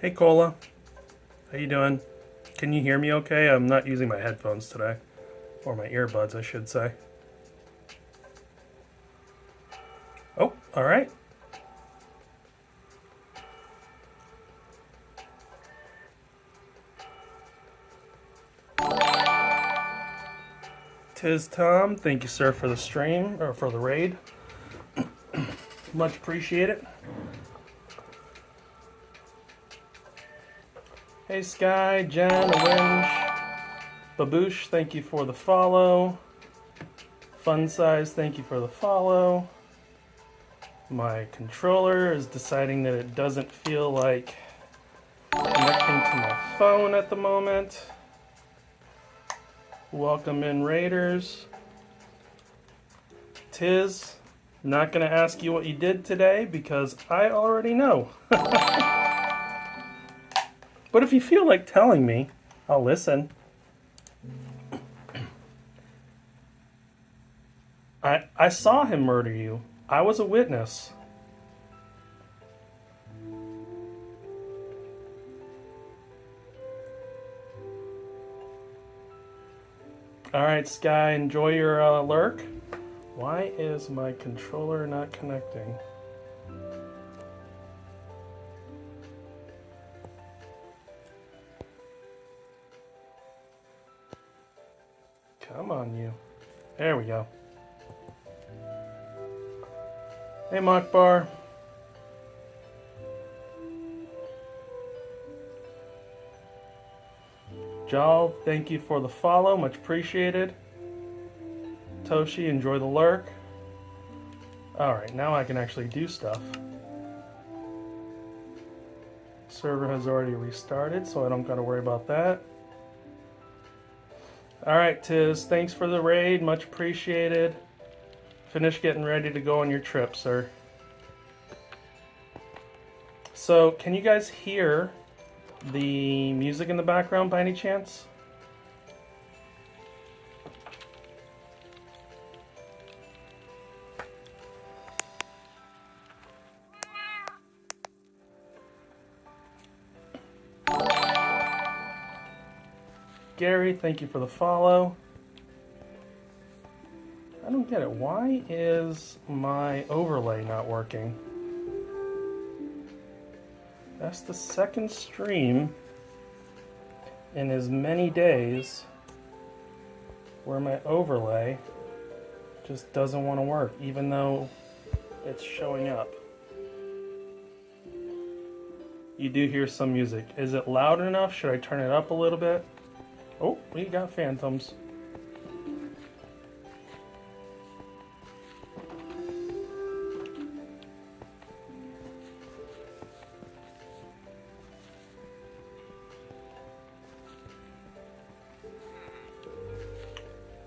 Hey Cola, how you doing? Can you hear me okay? I'm not using my headphones today. Or my earbuds, I should say. Oh, alright. Tis Tom, thank you sir for the stream, or for the raid. Much appreciate it. Hey Sky, Jen, Winch, Baboosh, thank you for the follow. Fun Size, thank you for the follow. My controller is deciding that it doesn't feel like connecting to my phone at the moment. Welcome in, Raiders. Tiz, not going to ask you what you did today because I already know. But if you feel like telling me, I'll listen. I saw him murder you. I was a witness. Alright, Sky, enjoy your lurk. Why is my controller not connecting? Come on, you. There we go. Hey, Mockbar. Jal, thank you for the follow. Much appreciated. Toshi, enjoy the lurk. Alright, now I can actually do stuff. Server has already restarted, so I don't gotta worry about that. Alright, Tiz, thanks for the raid. Much appreciated. Finish getting ready to go on your trip, sir. So, can you guys hear the music in the background by any chance? Gary, thank you for the follow. I don't get it. Why is my overlay not working? That's the second stream in as many days where my overlay just doesn't want to work, even though it's showing up. You do hear some music. Is it loud enough? Should I turn it up a little bit? Oh, we got phantoms.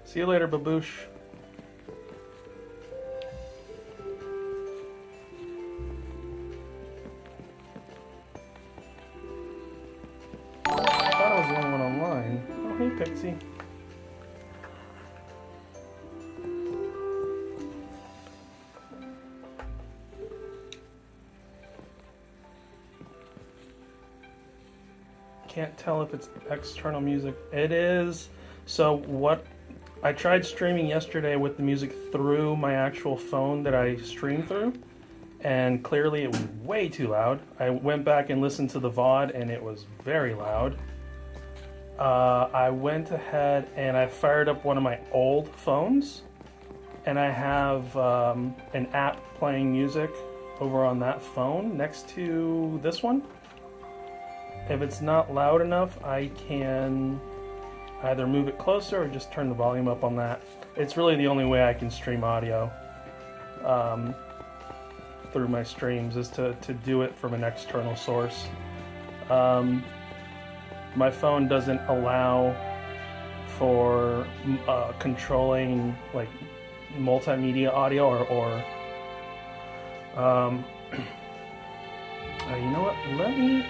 See you later, Baboosh. I thought I was the only one online. Oh, hey, Pixie. Can't tell if it's external music. It is. So what? I tried streaming yesterday with the music through my actual phone that I stream through, and clearly it was way too loud. I went back and listened to the VOD, and it was very loud. I went ahead and I fired up one of my old phones, and I have an app playing music over on that phone next to this one. If it's not loud enough, I can either move it closer or just turn the volume up on that. It's really the only way I can stream audio through my streams is to do it from an external source. My phone doesn't allow for controlling like multimedia audio or you know what? Let me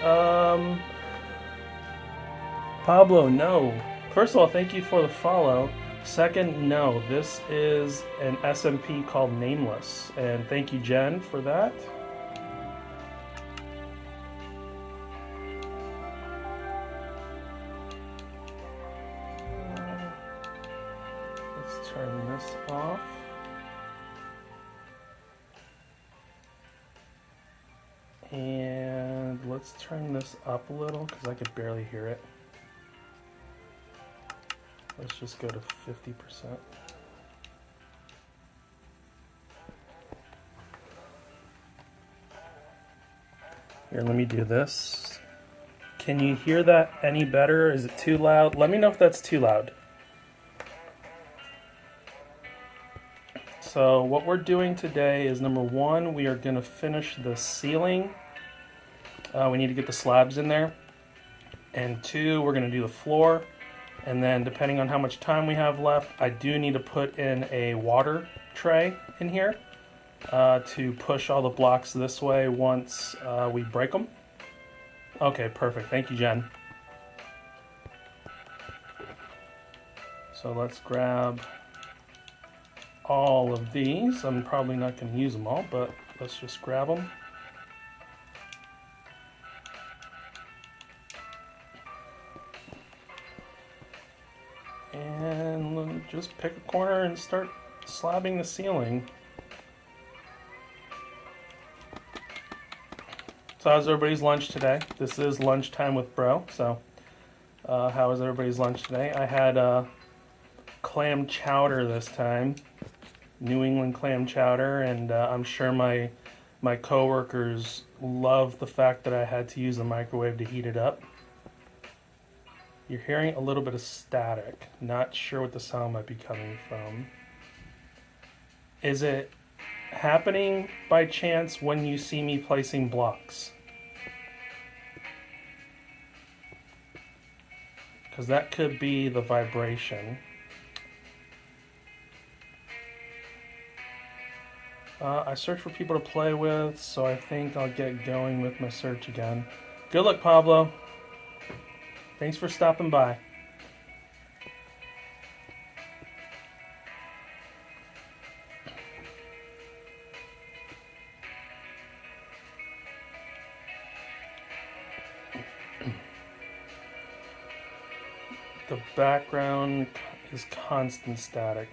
Pablo, no. First of all, thank you for the follow. Second, no. This is an SMP called Nameless. And thank you, Jen, for that. turn this off. And let's turn this up a little because I could barely hear it. Let's just go to 50%. Here, let me do this. Can you hear that any better? Is it too loud? Let me know if that's too loud. So what we're doing today is, number one, we are going to finish the ceiling. We need to get the slabs in there. And two, we're going to do the floor. And then depending on how much time we have left, I do need to put in a water tray in here to push all the blocks this way once we break them. Okay, perfect. Thank you, Jen. So let's grab all of these. I'm probably not going to use them all, but let's just grab them. And just pick a corner and start slabbing the ceiling. So how's everybody's lunch today? This is lunchtime with Bro, so how was everybody's lunch today? I had clam chowder this time. New England clam chowder, and I'm sure my coworkers love the fact that I had to use the microwave to heat it up. You're hearing a little bit of static. Not sure what the sound might be coming from. Is it happening by chance when you see me placing blocks? Because that could be the vibration. I searched for people to play with, so I think I'll get going with my search again. Good luck, Pablo. Thanks for stopping by. The background is constant static.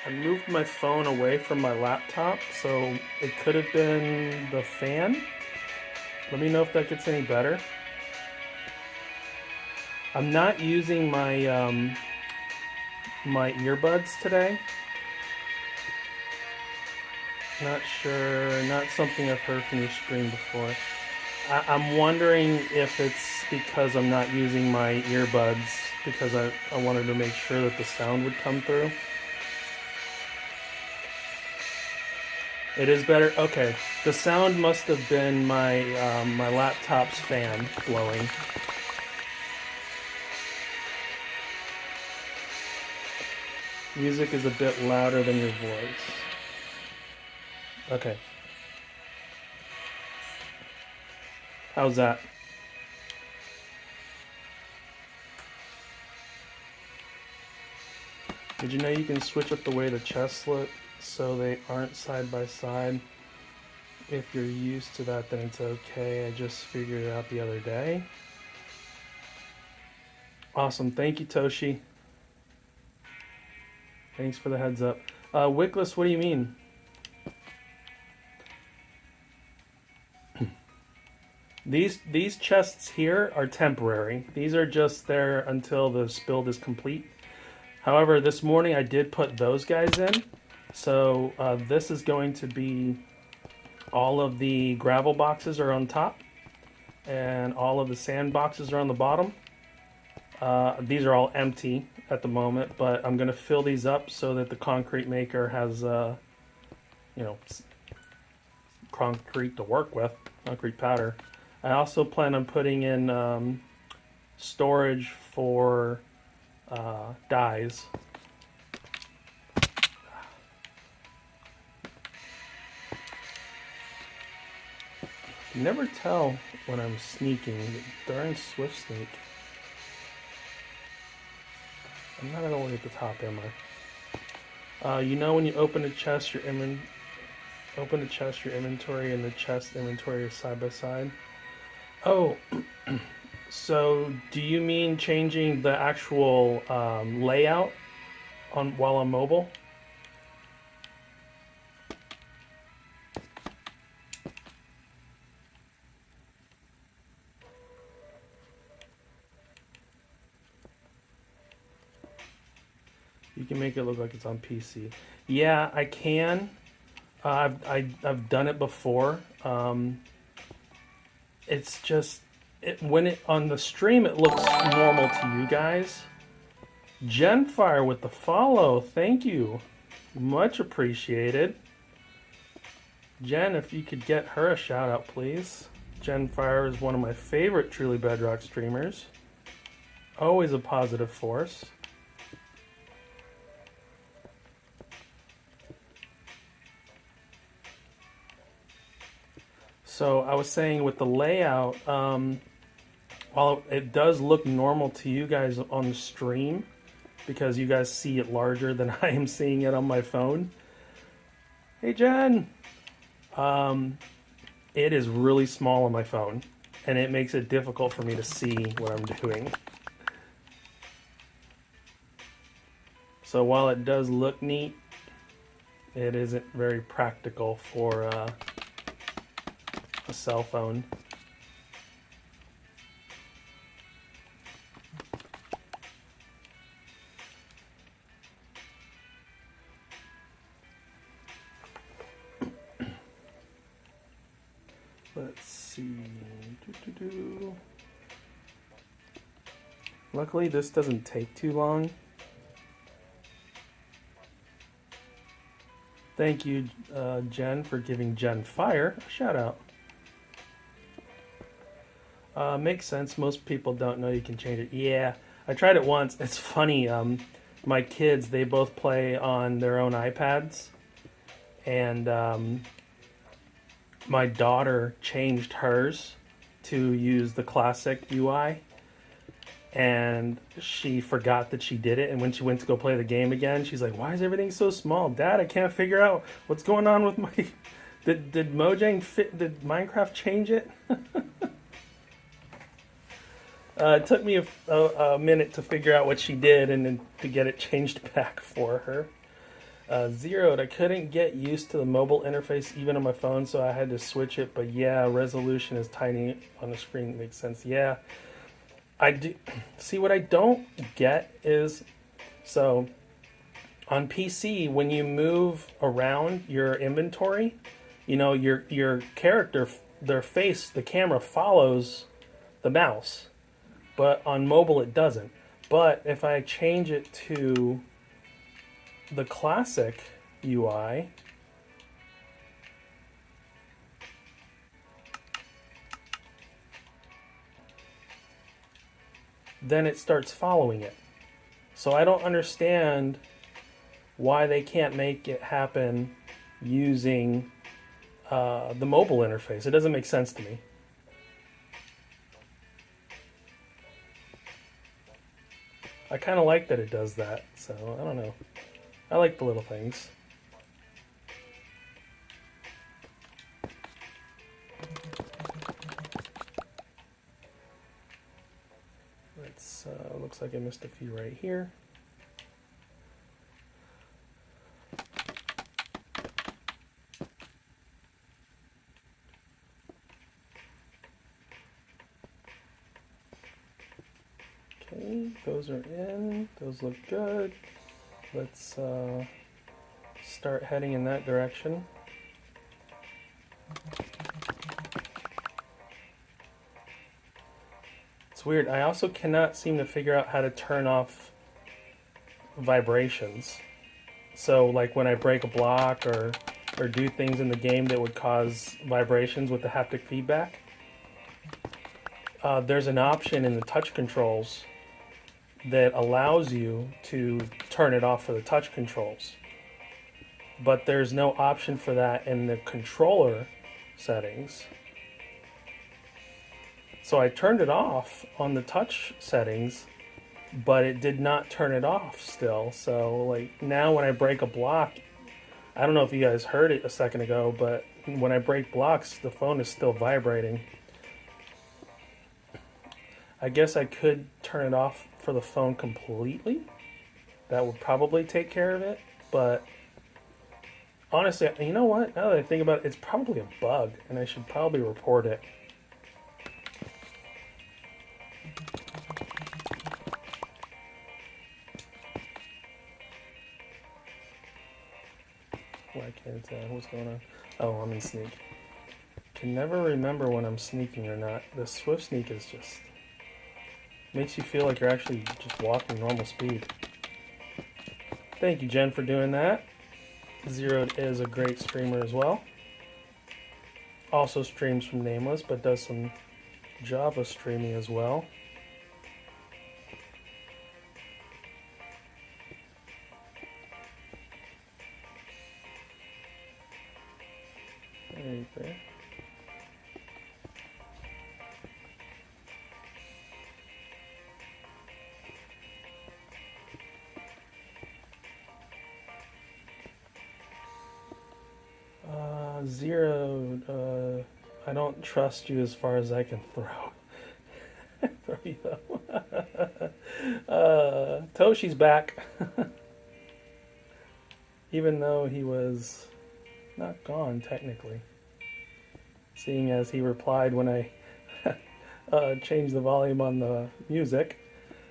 I moved my phone away from my laptop, so it could have been the fan. Let me know if that gets any better. I'm not using my my earbuds today. Not sure, not something I've heard from your screen before. I'm wondering if it's because I'm not using my earbuds because I wanted to make sure that the sound would come through. It is better? Okay. The sound must have been my my laptop's fan blowing. Music is a bit louder than your voice. Okay. How's that? Did you know you can switch up the way the chests look so they aren't side by side? If you're used to that, then it's okay. I just figured it out the other day. Awesome. Thank you, Toshi. Thanks for the heads up. Wickless, what do you mean? These chests here are temporary. These are just there until the build is complete. However, this morning I did put those guys in. So this is going to be all of the gravel boxes are on top and all of the sand boxes are on the bottom. These are all empty at the moment, but I'm going to fill these up so that the concrete maker has, concrete to work with, concrete powder. I also plan on putting in storage for dyes. You never tell when I'm sneaking. Darn swift sneak. I'm not all the way at the top, am I? You know when you open a chest, your inventory and the chest inventory are side by side. Oh, so do you mean changing the actual layout on while on mobile? You can make it look like it's on PC. Yeah, I can. I've done it before. It's just when it on the stream it looks normal to you guys. Genfire with the follow, thank you, much appreciated. Jen, if you could get her a shout out, please. Genfire is one of my favorite Truly Bedrock streamers. Always a positive force. So I was saying with the layout, while it does look normal to you guys on the stream, because you guys see it larger than I am seeing it on my phone. Hey Jen! It is really small on my phone, and it makes it difficult for me to see what I'm doing. So while it does look neat, it isn't very practical for a cell phone. Let's see. Luckily, this doesn't take too long. Thank you, Jen, for giving Jen Fire a shout out. Makes sense. Most people don't know you can change it. Yeah, I tried it once. It's funny. My kids, they both play on their own iPads. And my daughter changed hers to use the classic UI. And she forgot that she did it. And when she went to go play the game again, she's like, why is everything so small? Dad, I can't figure out what's going on with my... Did Mojang fit... Did Minecraft change it? It took me a minute to figure out what she did and then to get it changed back for her. Zeroed, I couldn't get used to the mobile interface even on my phone, so I had to switch it. But yeah, resolution is tiny on the screen. It makes sense. Yeah, I do. See, what I don't get is, so on PC, when you move around your inventory, you know, your character, their face, the camera follows the mouse. But on mobile it doesn't. But if I change it to the classic UI, then it starts following it. So I don't understand why they can't make it happen using the mobile interface. It doesn't make sense to me. I kind of like that it does that, so I don't know. I like the little things. Let's, looks like I missed a few right here. Okay, those are in. Those look good. Let's start heading in that direction. It's weird. I also cannot seem to figure out how to turn off vibrations. So like when I break a block or do things in the game that would cause vibrations with the haptic feedback, there's an option in the touch controls that allows you to turn it off for the touch controls. But there's no option for that in the controller settings. So I turned it off on the touch settings, but it did not turn it off still. So like now when I break a block, I don't know if you guys heard it a second ago, but when I break blocks, the phone is still vibrating. I guess I could turn it off for the phone completely. That would probably take care of it. But honestly, you know what? Now that I think about it, it's probably a bug, and I should probably report it. Why can't what's going on? Oh, I'm in sneak. Can never remember when I'm sneaking or not. The swift sneak is just makes you feel like you're actually just walking normal speed. Thank you, Jen, for doing that. Zeroed is a great streamer as well. Also streams from Nameless, but does some Java streaming as well. Right there. Zeroed. I don't trust you as far as I can throw. Throw you though. Toshi's back. Even though he was not gone technically. Seeing as he replied when I changed the volume on the music.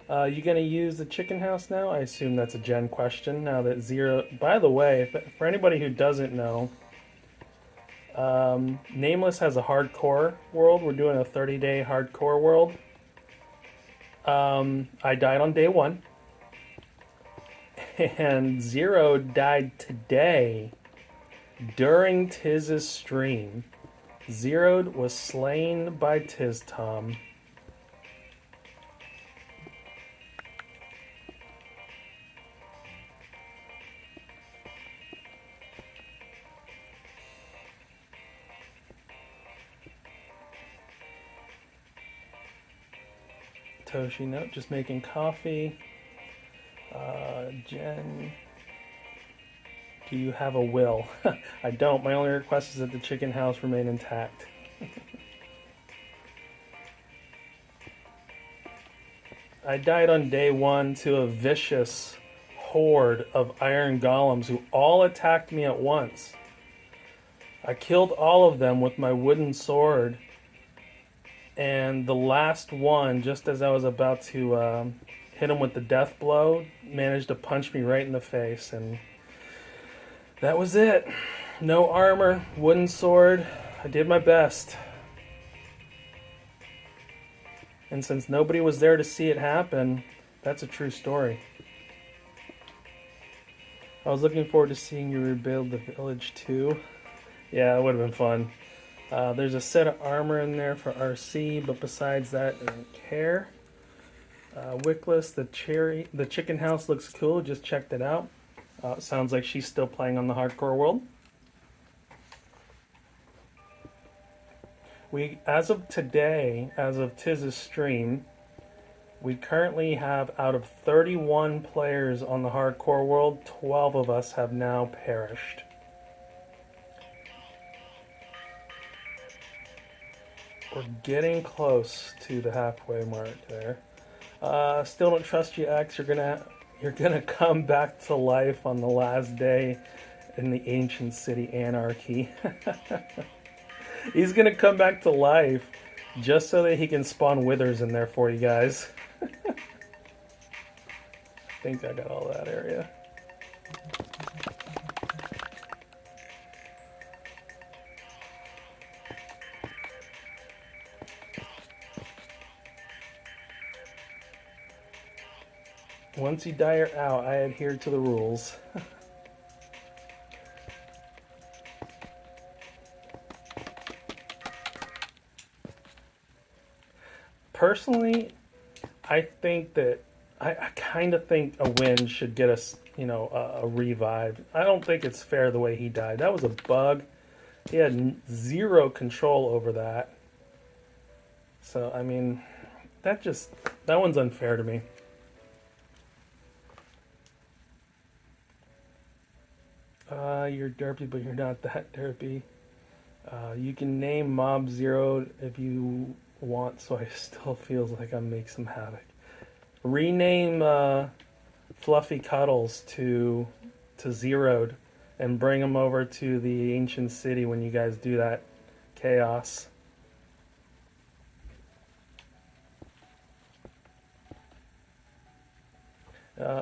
You gonna use the chicken house now? I assume that's a Jen question now that Zero... By the way, for anybody who doesn't know, Nameless has a hardcore world. We're doing a 30-day hardcore world. I died on day 1. And Zero died today during Tiz's stream. Zeroed was slain by Tiz Tom. Toshi, nope, just making coffee. Jen, do you have a will? I don't. My only request is that the chicken house remain intact. I died on day 1 to a vicious horde of iron golems who all attacked me at once. I killed all of them with my wooden sword. And the last one, just as I was about to hit him with the death blow, managed to punch me right in the face. And that was it. No armor, wooden sword. I did my best. And since nobody was there to see it happen, that's a true story. I was looking forward to seeing you rebuild the village too. Yeah, it would have been fun. There's a set of armor in there for RC, but besides that, I don't care. Wickless, the chicken house looks cool. Just checked it out. Sounds like she's still playing on the hardcore world. As of today, as of Tiz's stream, we currently have, out of 31 players on the hardcore world, 12 of us have now perished. We're getting close to the halfway mark there. Still don't trust you, X. You're gonna come back to life on the last day in the ancient city anarchy. He's gonna come back to life just so that he can spawn withers in there for you guys. I think I got all that area. Once you die out, I adhere to the rules. Personally, I think that I kind of think a win should get us, a revive. I don't think it's fair the way he died. That was a bug. He had zero control over that. So, I mean, that one's unfair to me. You're derpy, but you're not that derpy. You can name Mob Zero if you want, so I still feels like I make some havoc. Rename Fluffy Cuddles to Zeroed and bring them over to the ancient city when you guys do that chaos.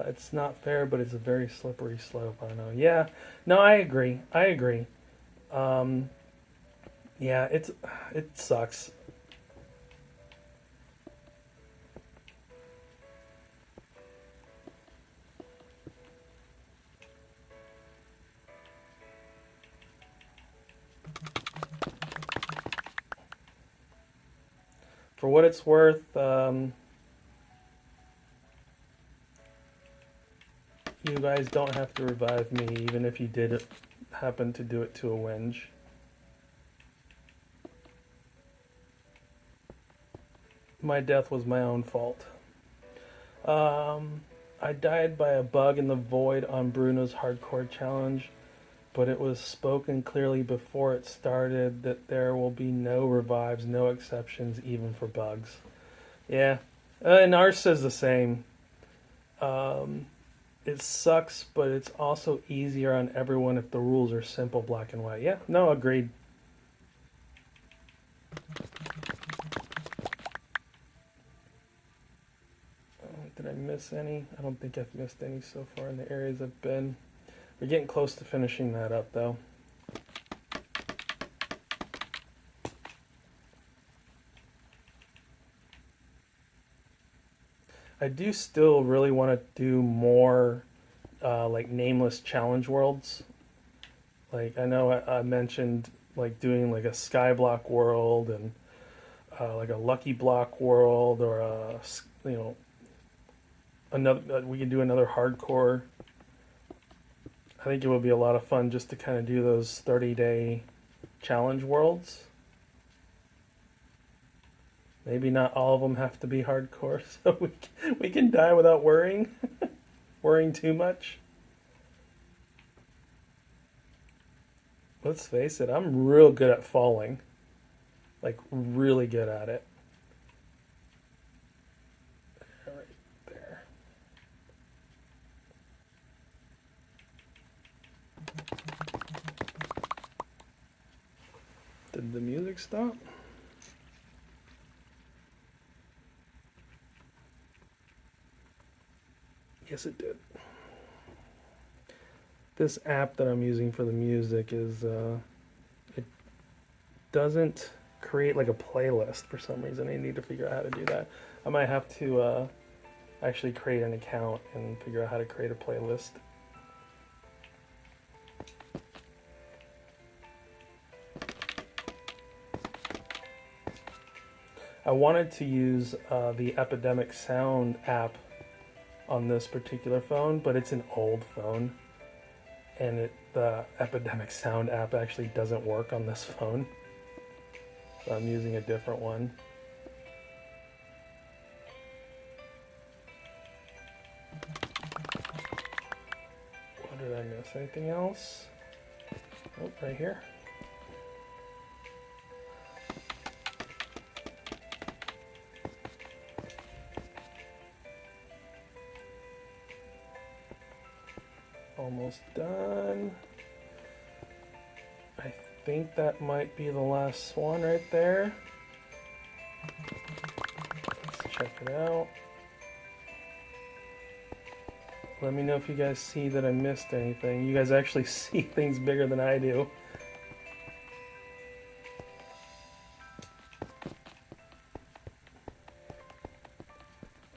It's not fair, but it's a very slippery slope. I know. Yeah, no, I agree. I agree. Um, yeah, it sucks. For what it's worth, you guys don't have to revive me, even if you did happen to do it to a whinge. My death was my own fault. I died by a bug in the void on Bruno's hardcore challenge, but it was spoken clearly before it started that there will be no revives, no exceptions, even for bugs. Yeah, and ours says the same. It sucks, but it's also easier on everyone if the rules are simple, black and white. Yeah, no, agreed. Did I miss any? I don't think I've missed any so far in the areas I've been. We're getting close to finishing that up, though. I do still really want to do more like nameless challenge worlds. Like I know I mentioned like doing like a skyblock world and like a lucky block world or a you know another we could do another hardcore. I think it would be a lot of fun just to kind of do those 30-day challenge worlds. Maybe not all of them have to be hardcore, so we can die without worrying, worrying too much. Let's face it, I'm real good at falling, like really good at it. Right there. Did the music stop? Yes, it did. This app that I'm using for the music is, it doesn't create like a playlist for some reason. I need to figure out how to do that. I might have to actually create an account and figure out how to create a playlist. I wanted to use the Epidemic Sound app on this particular phone, but it's an old phone, and the Epidemic Sound app actually doesn't work on this phone. So I'm using a different one. What did I miss? Anything else? Oh, right here. Almost done. I think that might be the last one right there. Let's check it out. Let me know if you guys see that I missed anything. You guys actually see things bigger than I do.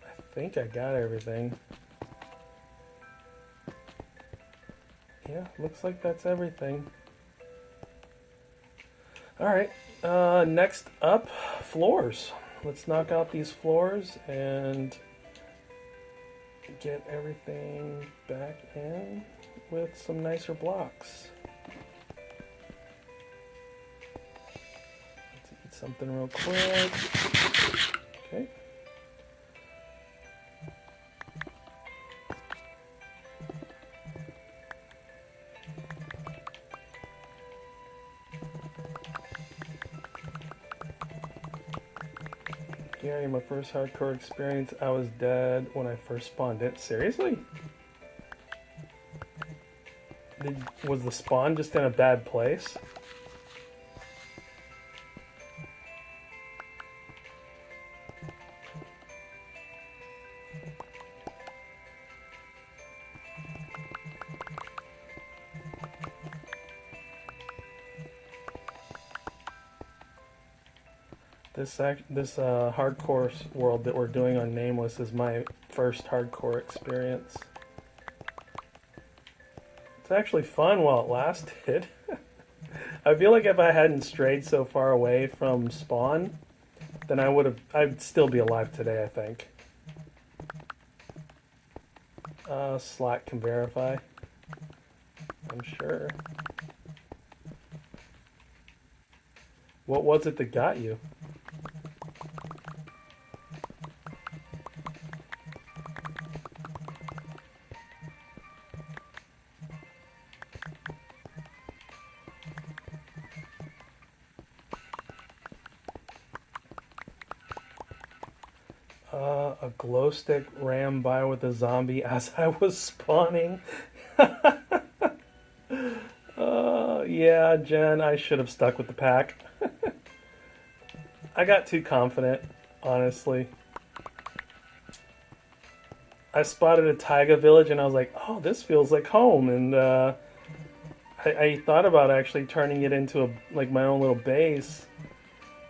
I think I got everything. Yeah, looks like that's everything. Alright, next up, floors. Let's knock out these floors and get everything back in with some nicer blocks. Let's eat something real quick. Okay. Yeah, my first hardcore experience, I was dead when I first spawned it. Seriously? Was the spawn just in a bad place? This hardcore world that we're doing on Nameless is my first hardcore experience. It's actually fun while it lasted. I feel like if I hadn't strayed so far away from spawn, then I'd still be alive today, I think. Slack can verify. I'm sure. What was it that got you? A glow stick ran by with a zombie as I was spawning. Yeah, Jen, I should have stuck with the pack. I got too confident, honestly. I spotted a taiga village and I was like, oh, this feels like home. And I thought about actually turning it into like my own little base.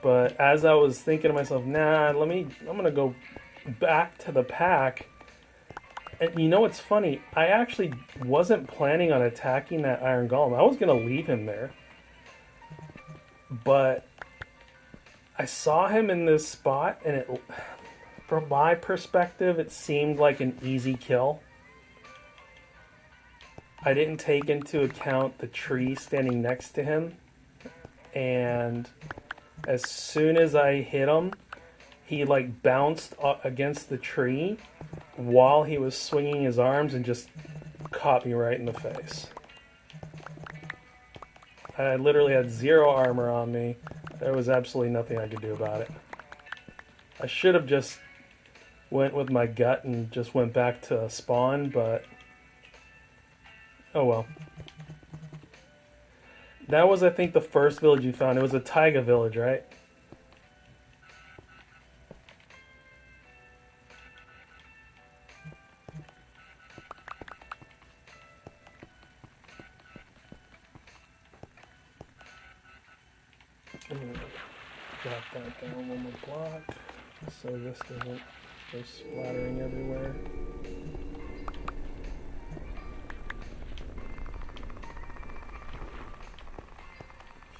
But as I was thinking to myself, nah, I'm going to go back to the pack. And you know what's funny? I actually wasn't planning on attacking that iron golem. I was going to leave him there. But I saw him in this spot, and from my perspective, it seemed like an easy kill. I didn't take into account the tree standing next to him. And as soon as I hit him, he like bounced against the tree while he was swinging his arms and just caught me right in the face. I literally had 0 armor on me. There was absolutely nothing I could do about it. I should have just went with my gut and just went back to spawn, but oh well. That was, I think, the first village you found. It was a taiga village, right? I'm gonna drop that down one more block so this doesn't go splattering everywhere.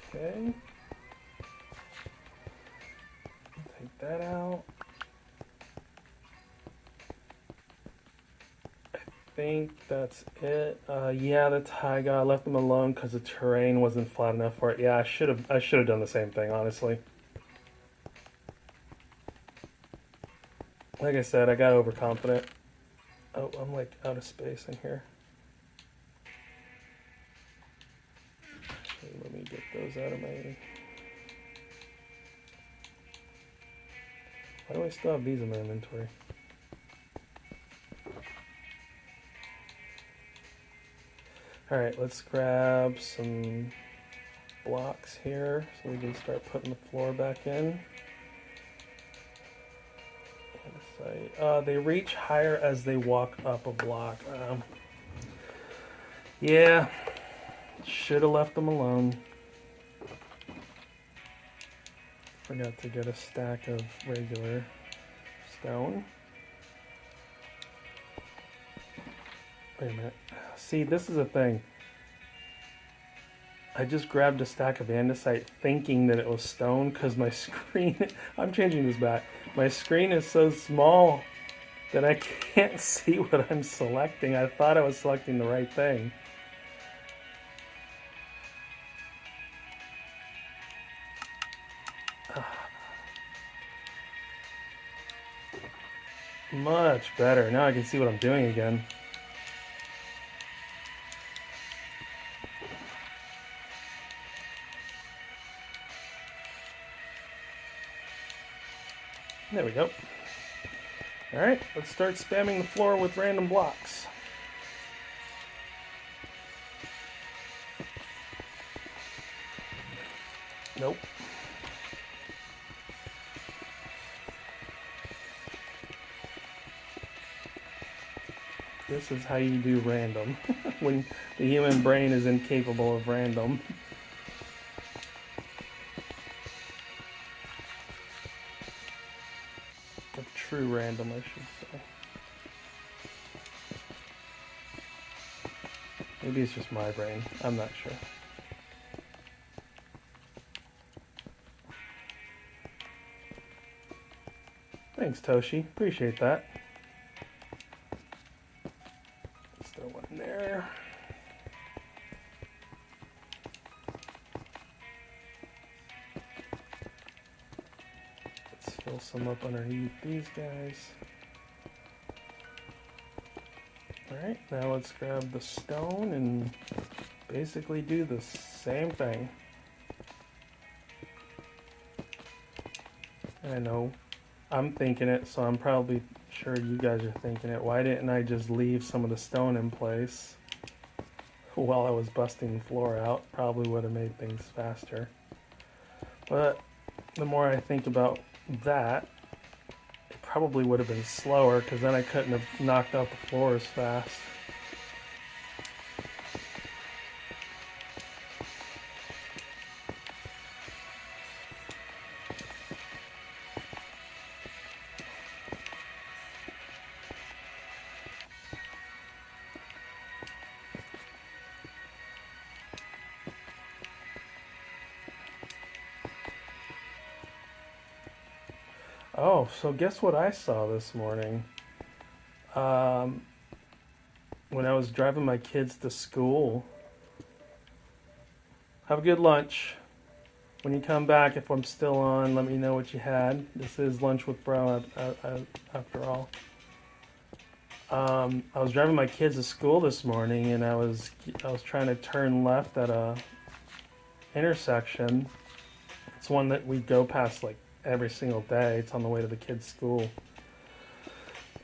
Okay. Take that out. I think that's it. Yeah, the taiga, I left them alone because the terrain wasn't flat enough for it. Yeah, I should have done the same thing, honestly. Like I said, I got overconfident. Oh, I'm like out of space in here. Actually, let me get those out of my... Why do I still have these in my inventory? Alright, let's grab some blocks here so we can start putting the floor back in. They reach higher as they walk up a block. Yeah, should have left them alone. Forgot to get a stack of regular stone. Wait a minute. See, this is a thing. I just grabbed a stack of andesite thinking that it was stone because my screen... I'm changing this back. My screen is so small that I can't see what I'm selecting. I thought I was selecting the right thing. Much better. Now I can see what I'm doing again. There we go. Alright, let's start spamming the floor with random blocks. Nope. This is how you do random, when the human brain is incapable of random. Of true random, I should say. Maybe it's just my brain, I'm not sure. Thanks, Toshi. Appreciate that. Let's throw one in there. Let's fill some up underneath these guys. Alright, now let's grab the stone and basically do the same thing. I know I'm thinking it, so I'm probably sure you guys are thinking it. Why didn't I just leave some of the stone in place while I was busting the floor out? Probably would have made things faster. But the more I think about that, it probably would have been slower, because then I couldn't have knocked out the floor as fast. Oh, so guess what I saw this morning? When I was driving my kids to school. Have a good lunch. When you come back, if I'm still on, let me know what you had. This is Lunch with Bro, after all. I was driving my kids to school this morning, and I was trying to turn left at a intersection. It's one that we go past like every single day. It's on the way to the kids' school.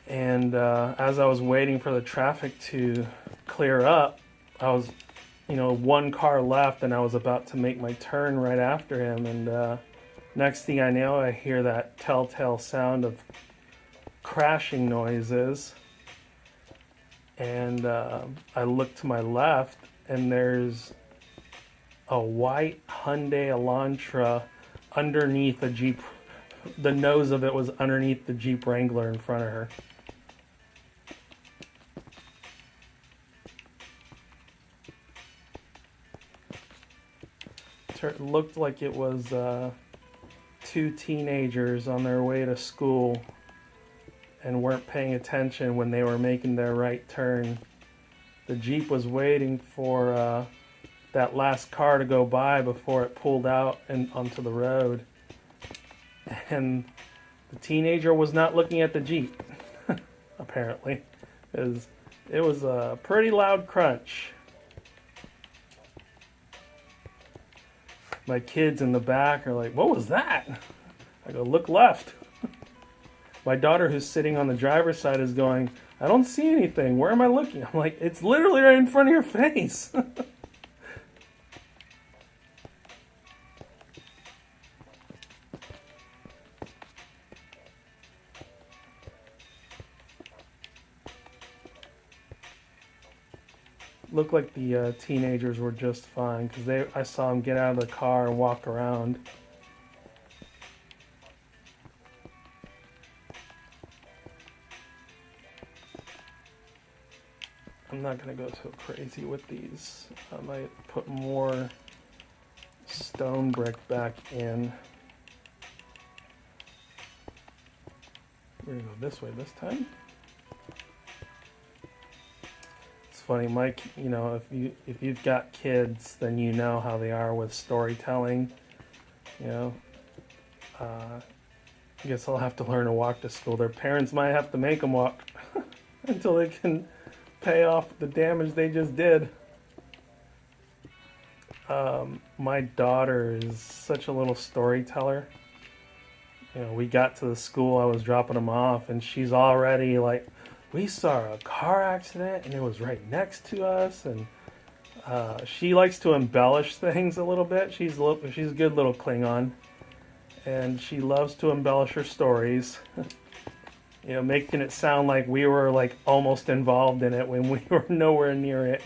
And as I was waiting for the traffic to clear up, I was, one car left, and I was about to make my turn right after him. And next thing I know, I hear that telltale sound of crashing noises. And I look to my left, and there's a white Hyundai Elantra underneath a Jeep. The nose of it was underneath the Jeep Wrangler in front of her. It looked like it was two teenagers on their way to school and weren't paying attention when they were making their right turn. The Jeep was waiting for that last car to go by before it pulled out and onto the road. And the teenager was not looking at the Jeep, apparently. It was a pretty loud crunch. My kids in the back are like, "What was that?" I go, "Look left." My daughter, who's sitting on the driver's side, is going, "I don't see anything. Where am I looking?" I'm like, "It's literally right in front of your face." Looked like the teenagers were just fine, because I saw them get out of the car and walk around. I'm not going to go too crazy with these. I might put more stone brick back in. We're going to go this way this time. It's funny, Mike, if you've got kids, then you know how they are with storytelling. I guess I'll have to learn to walk to school. Their parents might have to make them walk until they can pay off the damage they just did. My daughter is such a little storyteller. We got to the school, I was dropping them off, and she's already like, we saw a car accident and it was right next to us. And she likes to embellish things a little bit. She's a good little Klingon, and she loves to embellish her stories. Making it sound like we were like almost involved in it when we were nowhere near it.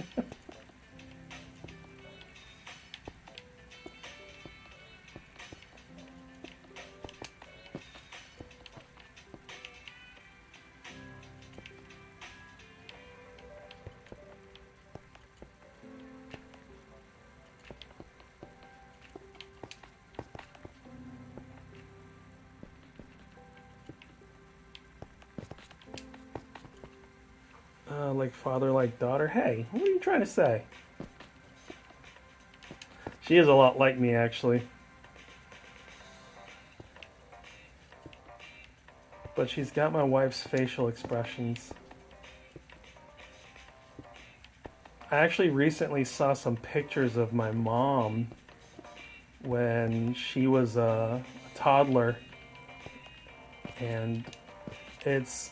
Like father, like daughter. Hey, what are you trying to say? She is a lot like me, actually. But she's got my wife's facial expressions. I actually recently saw some pictures of my mom when she was a toddler, and it's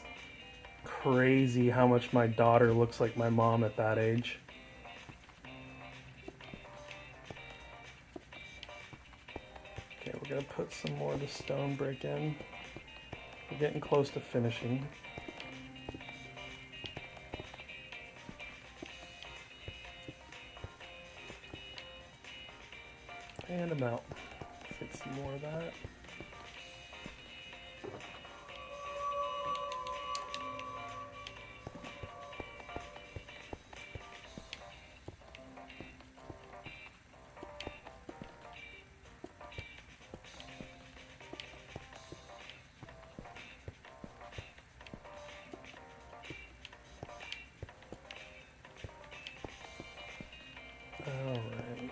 crazy how much my daughter looks like my mom at that age. Okay, we're gonna put some more of the stone brick in. We're getting close to finishing. And I'm out. Get some more of that. Alright.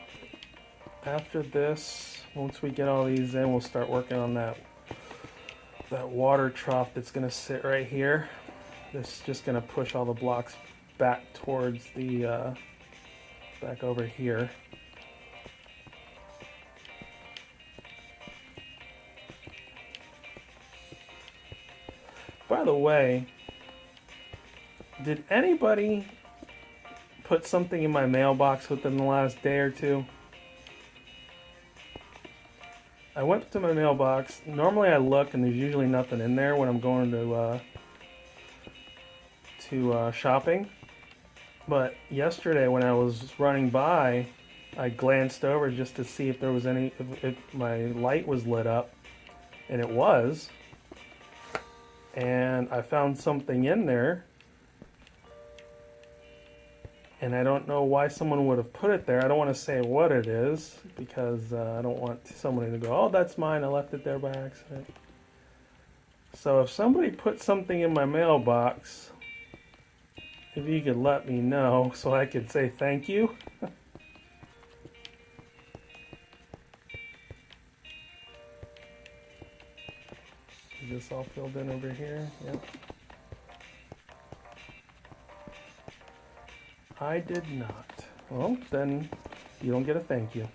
After this, once we get all these in, we'll start working on that water trough that's going to sit right here. This is just going to push all the blocks back towards the, back over here. By the way, did anybody put something in my mailbox within the last day or two? I went to my mailbox. Normally I look and there's usually nothing in there when I'm going to shopping. But yesterday when I was running by, I glanced over just to see if there was if my light was lit up, and it was. And I found something in there. And I don't know why someone would have put it there. I don't want to say what it is because I don't want somebody to go, oh, that's mine. I left it there by accident. So if somebody put something in my mailbox, if you could let me know so I could say thank you. Is this all filled in over here? Yep. I did not. Well, then you don't get a thank you.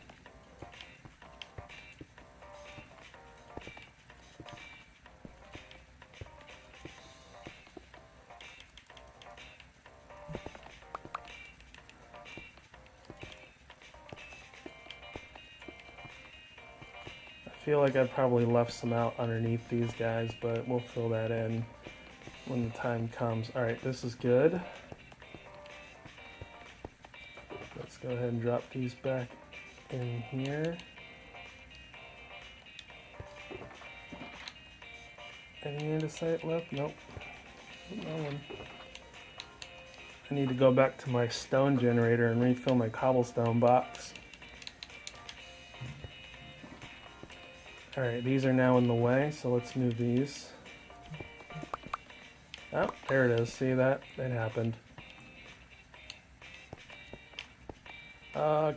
I feel like I probably left some out underneath these guys, but we'll fill that in when the time comes. All right, this is good. Let's go ahead and drop these back in here. Any andesite left? Nope. No one. I need to go back to my stone generator and refill my cobblestone box. Alright, these are now in the way, so let's move these. Oh, there it is. See that? It happened.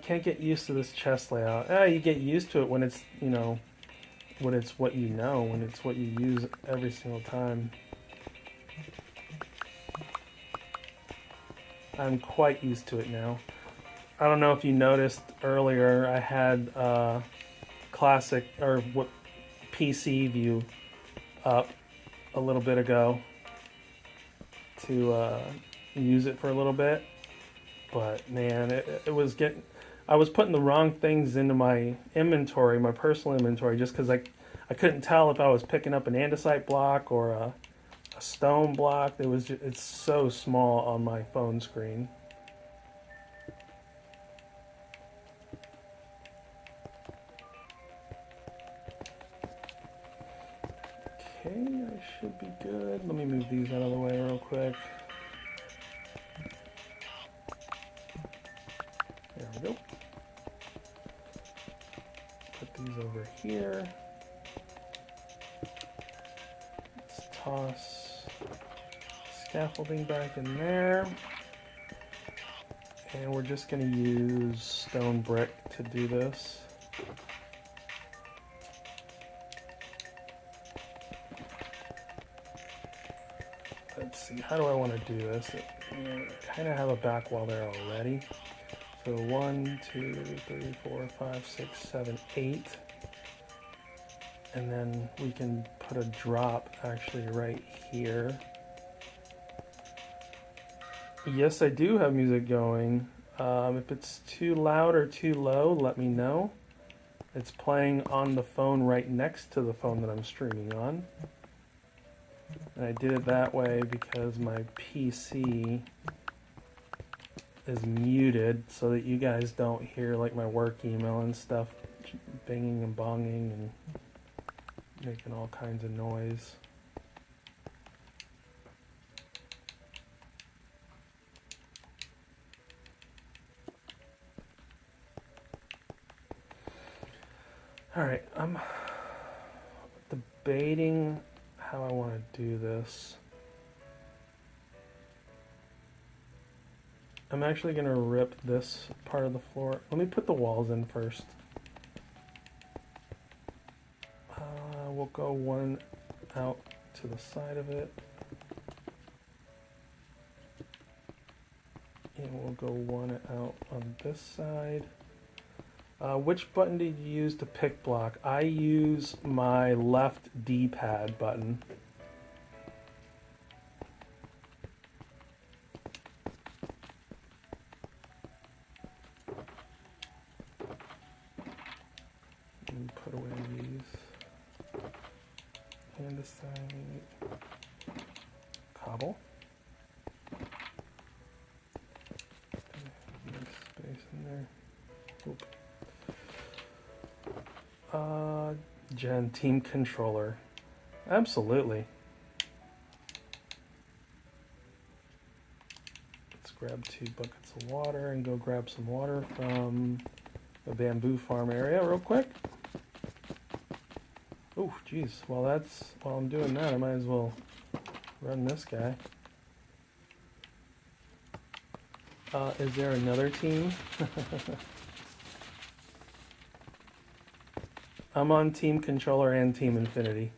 Can't get used to this chest layout. You get used to it when it's, when it's what you know, when it's what you use every single time. I'm quite used to it now. I don't know if you noticed earlier, I had classic, or what PC view up a little bit ago to use it for a little bit, but man, it was getting. I was putting the wrong things into my inventory, my personal inventory, just because I couldn't tell if I was picking up an andesite block or a stone block. It's so small on my phone screen. Okay, I should be good. Let me move these out of the way real quick. There we go. Put these over here. Let's toss scaffolding back in there. And we're just going to use stone brick to do this. Let's see, how do I want to do this? I kind of have a back wall there already. So 1, 2, 3, 4, 5, 6, 7, 8. And then we can put a drop actually right here. Yes, I do have music going. If it's too loud or too low, let me know. It's playing on the phone right next to the phone that I'm streaming on. And I did it that way because my PC is muted so that you guys don't hear like my work email and stuff binging and bonging and making all kinds of noise. Alright, I'm debating how I want to do this. I'm actually going to rip this part of the floor. Let me put the walls in first. We'll go one out to the side of it. And we'll go one out on this side. Which button did you use to pick block? I use my left D-pad button. Put away these. Andesite. Cobble. Nice space in there. Oop. Jen, team controller. Absolutely. Let's grab 2 buckets of water and go grab some water from the bamboo farm area real quick. Oh, geez. While I'm doing that, I might as well run this guy. Is there another team? I'm on Team Controller and Team Infinity.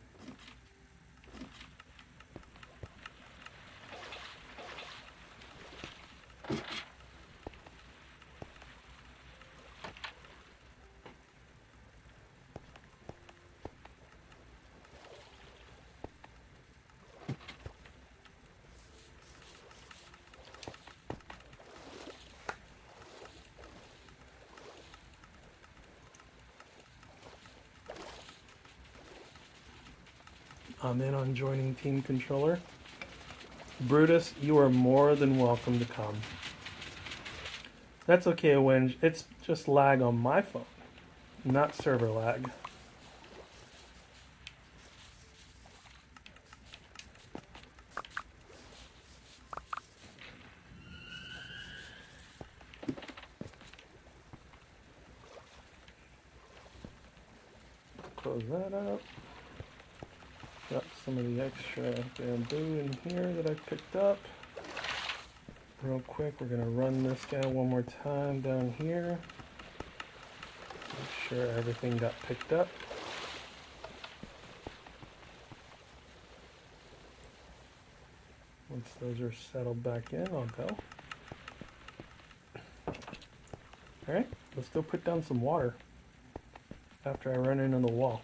I'm in on joining Team Controller. Brutus, you are more than welcome to come. That's okay, Winge. It's just lag on my phone, not server lag. Close that up. Got some of the extra bamboo in here that I picked up. Real quick, we're going to run this guy one more time down here. Make sure everything got picked up. Once those are settled back in, I'll go. Alright, let's go put down some water after I run into the wall.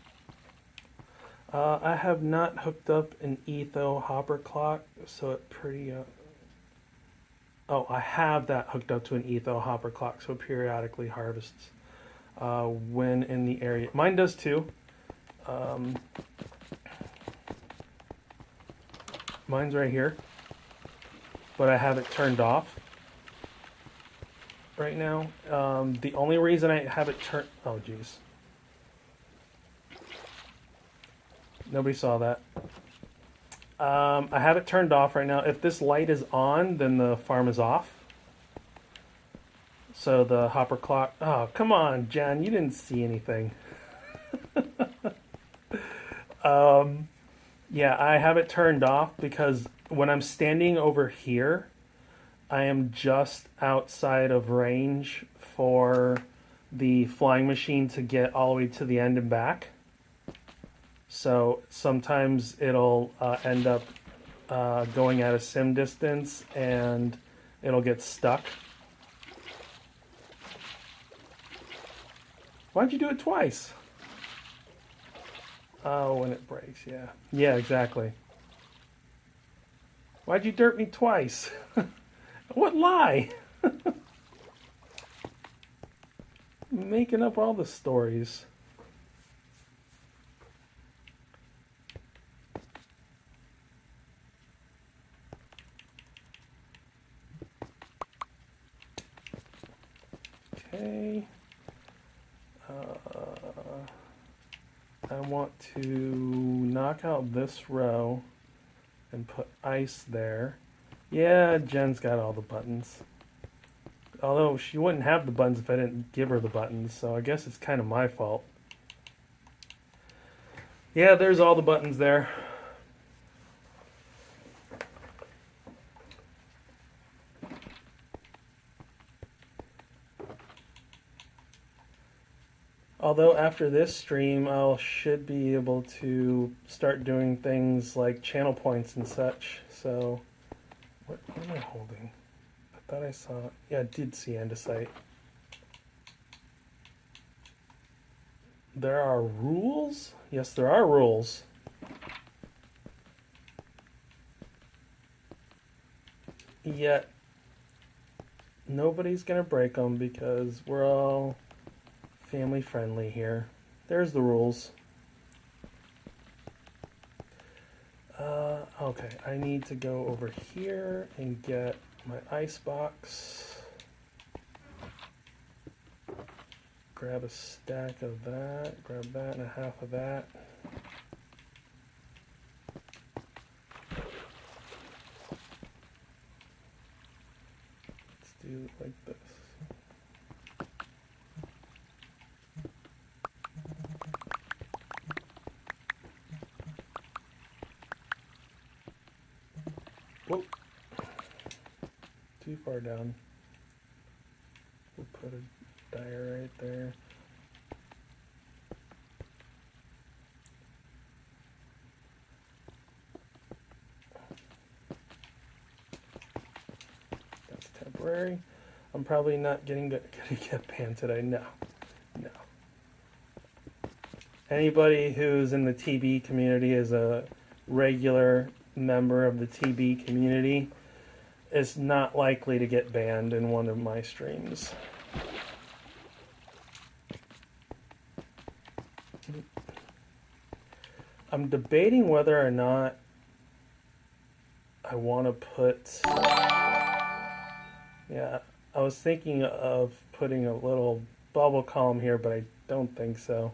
I have not hooked up an etho hopper clock, so it pretty. Oh, I have that hooked up to an etho hopper clock, so it periodically harvests when in the area. Mine does too. Um, Mine's right here, but I have it turned off right now. The only reason I have it turned... Oh, jeez. Nobody saw that. I have it turned off right now. If this light is on, then the farm is off. So the hopper clock... Oh, come on, Jen. You didn't see anything. Yeah, I have it turned off because when I'm standing over here, I am just outside of range for the flying machine to get all the way to the end and back. So sometimes it'll end up going at a sim distance and it'll get stuck. Why'd you do it twice? Oh, when it breaks, yeah. Yeah, exactly. Why'd you dirt me twice? What lie? Making up all the stories. Okay. I want to knock out this row and put ice there. Yeah, Jen's got all the buttons. Although she wouldn't have the buttons if I didn't give her the buttons, so I guess it's kind of my fault. Yeah, there's all the buttons there. Although after this stream, I should be able to start doing things like channel points and such. So, what am I holding? I thought I saw, yeah, I did see andesite. There are rules? Yes, there are rules. Yet, nobody's gonna break them because we're all family friendly here. There's the rules. Okay, I need to go over here and get my ice box. Grab a stack of that. Grab that and a half of that. Let's do it like this. Whoa. Too far down. We'll put a dyer right there. That's temporary. I'm probably not gonna get banned today. No. No. Anybody who's in the TB community is a regular member of the TB community is not likely to get banned in one of my streams. I'm debating whether or not I want to put... Yeah, I was thinking of putting a little bubble column here, but I don't think so.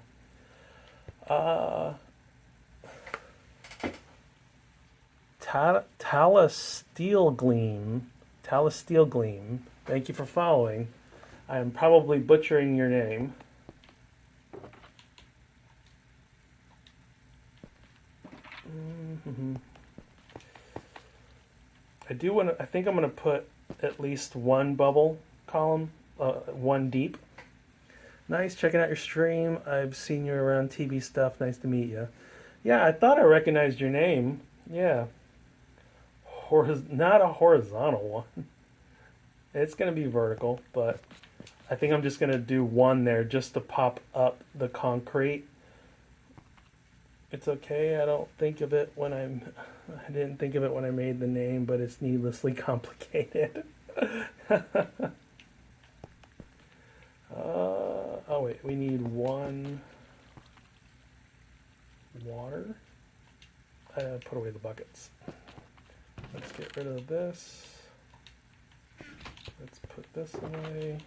Talasteel Gleam, thank you for following. I am probably butchering your name. I think I'm going to put at least one bubble column, one deep. Nice, checking out your stream. I've seen you around TB stuff. Nice to meet you. Yeah, I thought I recognized your name. Yeah. Not a horizontal one. It's going to be vertical, but I think I'm just going to do one there just to pop up the concrete. It's okay. I don't think of it when I didn't think of it when I made the name, but it's needlessly complicated. Oh wait, we need one water. Put away the buckets. Let's get rid of this. Let's put this away.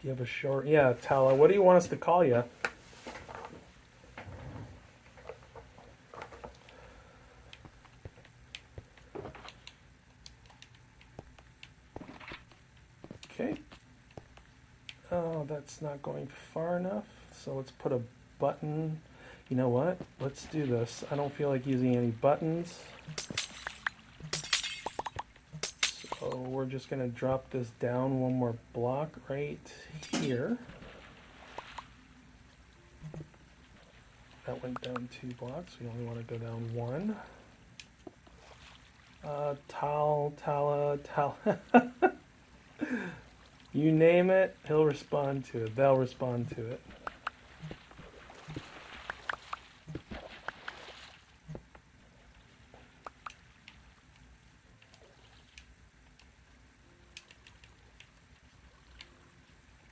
Give a short, yeah, Tala. What do you want us to call you? Okay. Oh, that's not going far enough. So let's put a button. You know what? Let's do this. I don't feel like using any buttons. So we're just going to drop this down one more block right here. That went down 2 blocks. We only want to go down 1. Tala. You name it, he'll respond to it. They'll respond to it.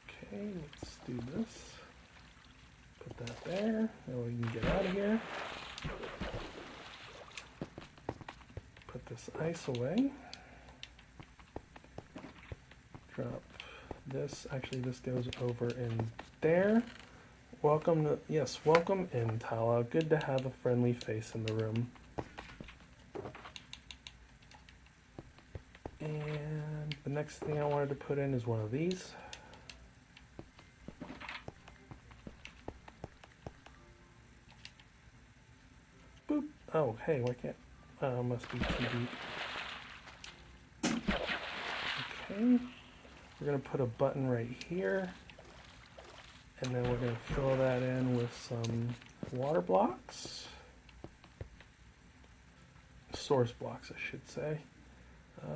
Okay, let's do this. Put that there. Now we can get out of here. Put this ice away. Drop this. Actually, this goes over in there. Welcome in, Tala. Good to have a friendly face in the room. And the next thing I wanted to put in is one of these. Boop. Oh, hey, why can't... must be too deep. Okay. We're going to put a button right here. And then we're going to fill that in with some water blocks. Source blocks, I should say. Do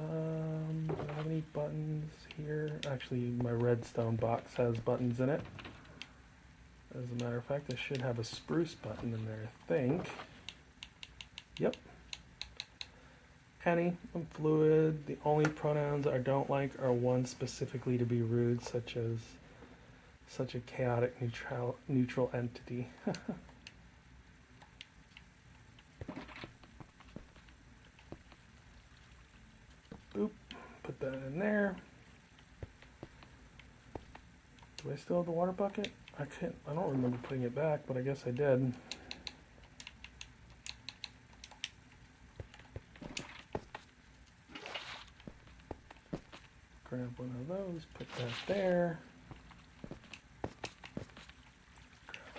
I have any buttons here? Actually, my redstone box has buttons in it. As a matter of fact, I should have a spruce button in there, I think. Yep. Any, I'm fluid. The only pronouns I don't like are ones specifically to be rude, such as such a chaotic neutral entity. Boop. Put that in there. Do I still have the water bucket? I don't remember putting it back, but I guess I did. Grab one of those, put that there.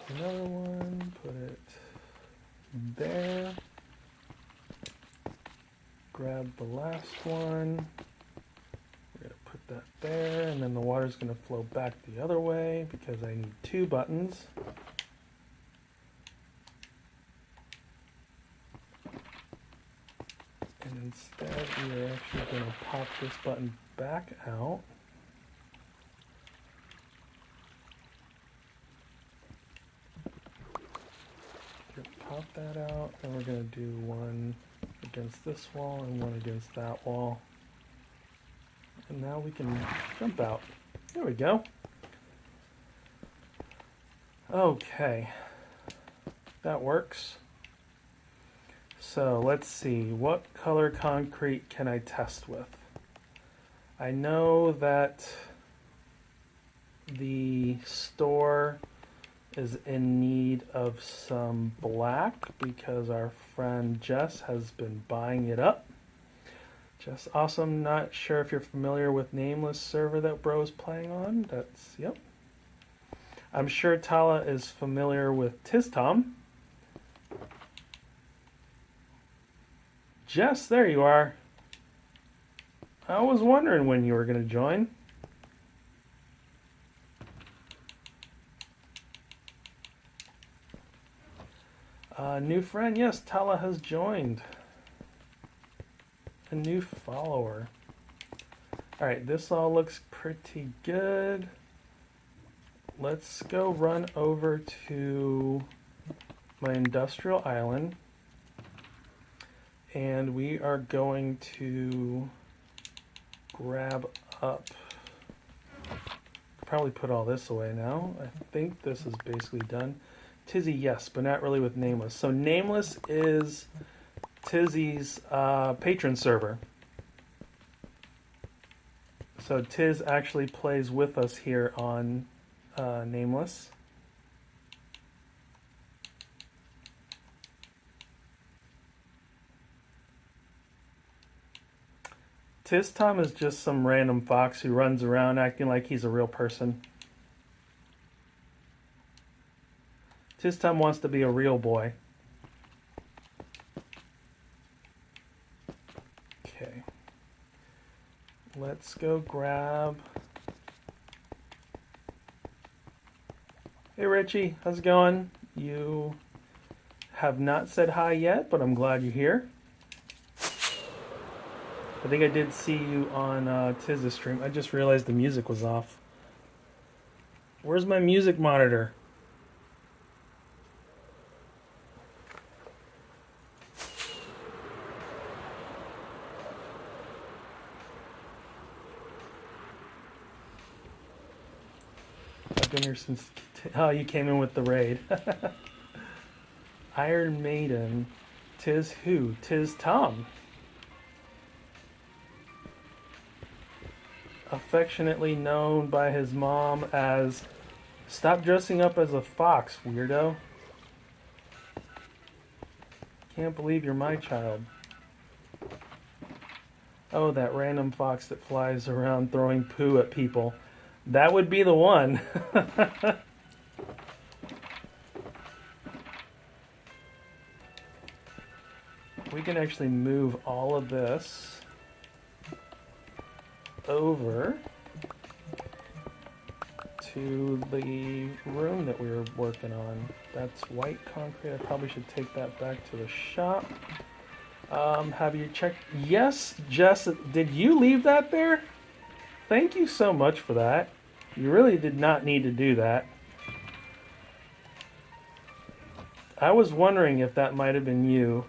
Grab another one, put it there. Grab the last one. We're going to put that there, and then the water's going to flow back the other way because I need 2 buttons. And instead, we are actually going to pop this button back out. Pop that out, and we're going to do one against this wall and one against that wall. And now we can jump out. There we go. Okay. That works. So let's see, what color concrete can I test with? I know that the store is in need of some black because our friend Jess has been buying it up. Jess, awesome. Not sure if you're familiar with Nameless server that bro's playing on. That's, yep. I'm sure Tala is familiar with Tistom. Jess, there you are. I was wondering when you were going to join. New friend, yes, Tala has joined. A new follower. Alright, this all looks pretty good. Let's go run over to my industrial island. And we are going to grab up. Probably put all this away now. I think this is basically done. Tizzy, yes, but not really with Nameless. So Nameless is Tizzy's patron server. So Tiz actually plays with us here on Nameless. Tiz Tom is just some random fox who runs around acting like he's a real person. Tiz Tom wants to be a real boy. Okay. Let's go grab... Hey Richie, how's it going? You have not said hi yet, but I'm glad you're here. I think I did see you on Tiz's stream. I just realized the music was off. Where's my music monitor? I've been here since... Oh, you came in with the raid. Iron Maiden. Tiz who? Tiz Tom. Affectionately known by his mom as, stop dressing up as a fox, weirdo. Can't believe you're my child. Oh, that random fox that flies around throwing poo at people. That would be the one. We can actually move all of this over to the room that we were working on. That's white concrete. I probably should take that back to the shop. Have you checked? Yes, Jess, did you leave that there? Thank you so much for that. You really did not need to do that. I was wondering if that might have been you.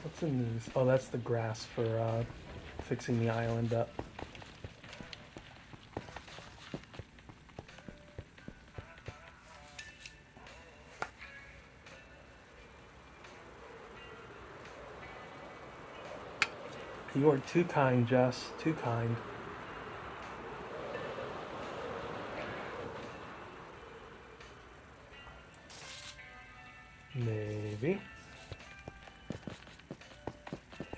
What's in these? Oh, that's the grass for fixing the island up. You are too kind, Jess. Too kind. Maybe.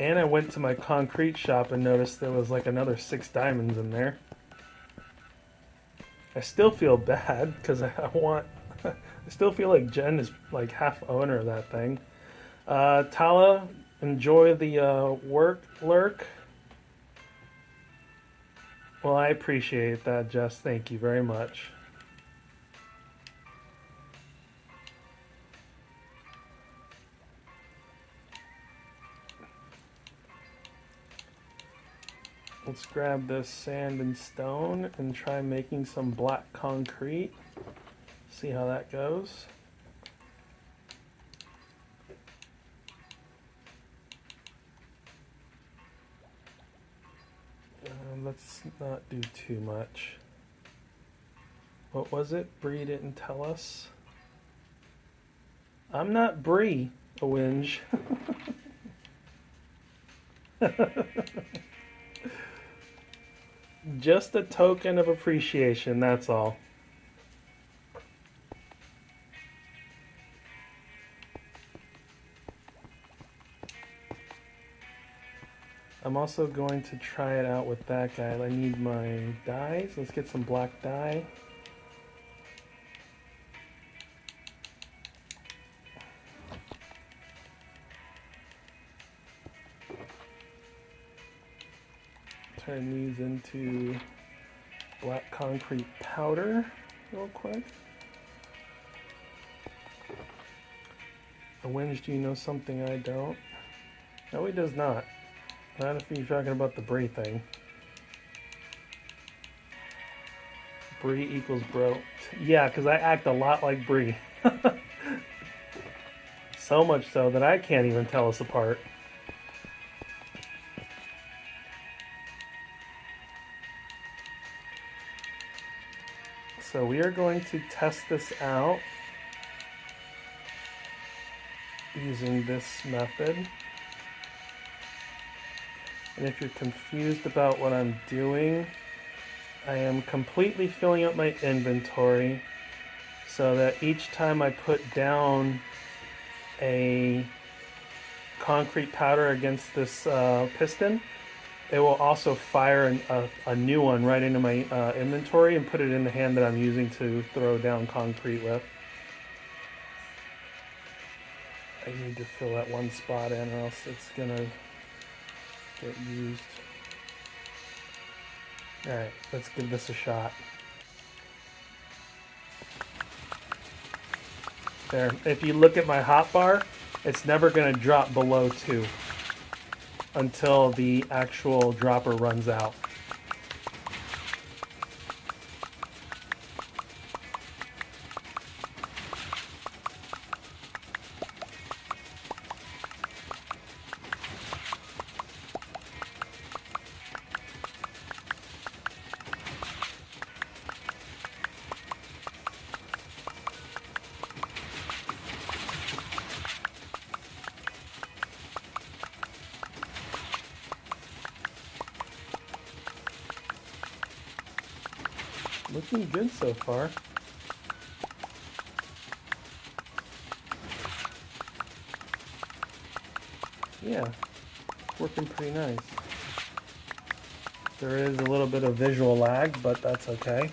And I went to my concrete shop and noticed there was like another 6 diamonds in there. I still feel bad because I want... I still feel like Jen is like half owner of that thing. Tala, enjoy the work lurk. Well, I appreciate that, Jess. Thank you very much. Let's grab this sand and stone and try making some black concrete. See how that goes. Let's not do too much. What was it? Bree didn't tell us. I'm not Bree, a whinge. Just a token of appreciation, that's all. I'm also going to try it out with that guy. I need my dyes. Let's get some black dye. turn these into black concrete powder real quick. Winge, do you know something I don't? No, he does not. Not if you're talking about the Brie thing. Brie equals bro. Yeah, because I act a lot like Brie. So much so that I can't even tell us apart. So we are going to test this out using this method. And if you're confused about what I'm doing, I am completely filling up my inventory so that each time I put down a concrete powder against this piston, it will also fire a new one right into my inventory and put it in the hand that I'm using to throw down concrete with. I need to fill that one spot in or else it's gonna get used. Alright, let's give this a shot. There, if you look at my hotbar, it's never gonna drop below 2 until the actual dropper runs out. Looking good so far. Yeah, working pretty nice. There is a little bit of visual lag, but that's okay.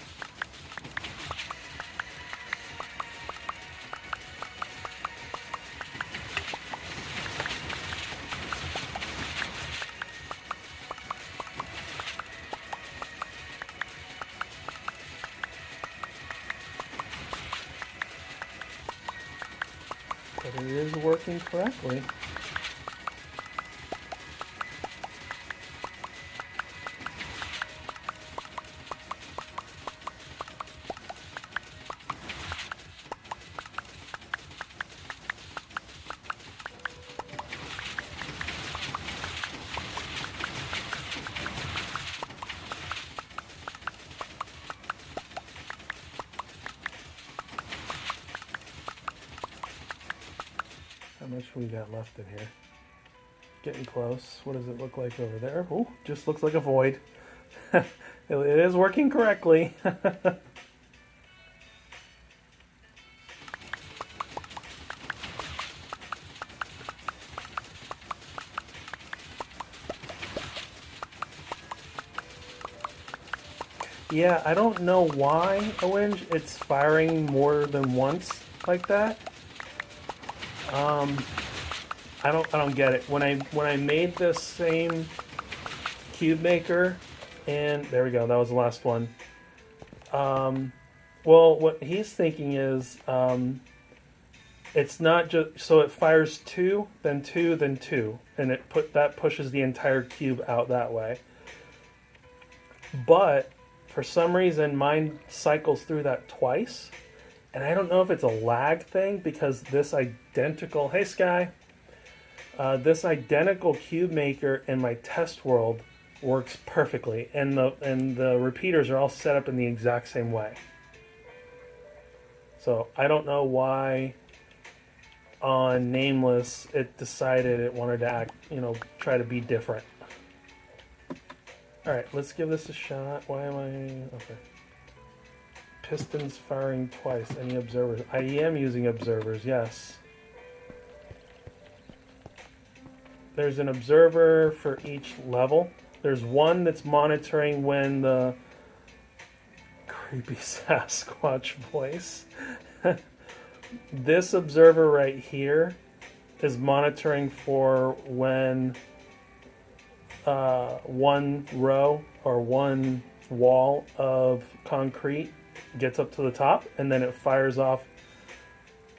But it is working correctly. How much we got left in here? Getting close. What does it look like over there? Oh, just looks like a void. It is working correctly. Yeah, I don't know why, Winge, it's firing more than once like that. I don't get it. When I made this same cube maker, and there we go, that was the last one. Well, what he's thinking is, it's not just so it fires 2, then 2, then 2, and that pushes the entire cube out that way. But for some reason, mine cycles through that twice. And I don't know if it's a lag thing because this identical, hey Sky, this identical cube maker in my test world works perfectly, and the repeaters are all set up in the exact same way. So I don't know why on Nameless it decided it wanted to act, try to be different. All right, let's give this a shot. Why am I okay? Pistons firing twice. Any observers? I am using observers, yes. There's an observer for each level. There's one that's monitoring when the creepy Sasquatch voice. This observer right here is monitoring for when one row or one wall of concrete gets up to the top, and then it fires off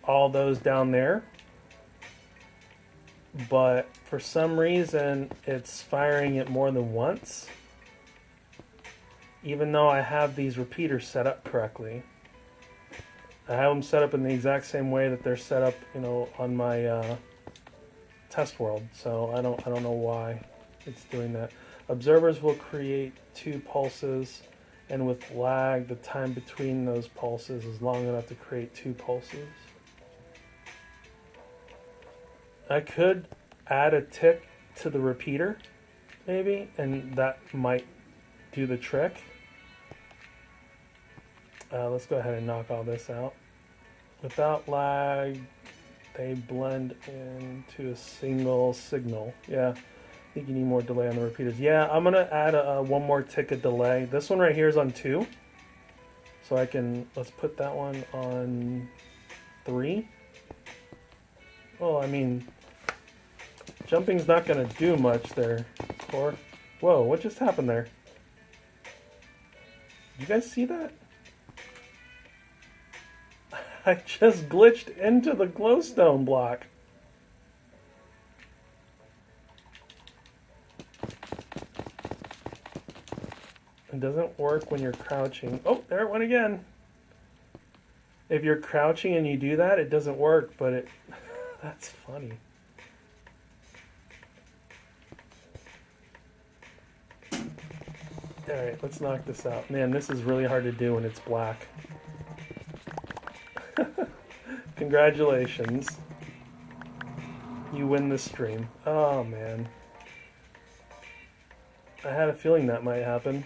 all those down there. But for some reason, it's firing it more than once, even though I have these repeaters set up correctly. I have them set up in the exact same way that they're set up, you know, on my test world. So I don't know why it's doing that. Observers will create 2 pulses, and with lag, the time between those pulses is long enough to create 2 pulses. I could add a tick to the repeater, maybe, and that might do the trick. Let's go ahead and knock all this out. Without lag, they blend into a single signal. Yeah, I think you need more delay on the repeaters. Yeah, I'm gonna add one more tick of delay. This one right here is on 2, so I can, let's put that one on 3. Well, I mean, jumping's not gonna do much there, Core. Whoa, what just happened there? You guys see that? I just glitched into the glowstone block. It doesn't work when you're crouching. Oh, there it went again. If you're crouching and you do that, it doesn't work, but it... That's funny. Alright, let's knock this out. Man, this is really hard to do when it's black. Congratulations. You win the stream. Oh, man. I had a feeling that might happen.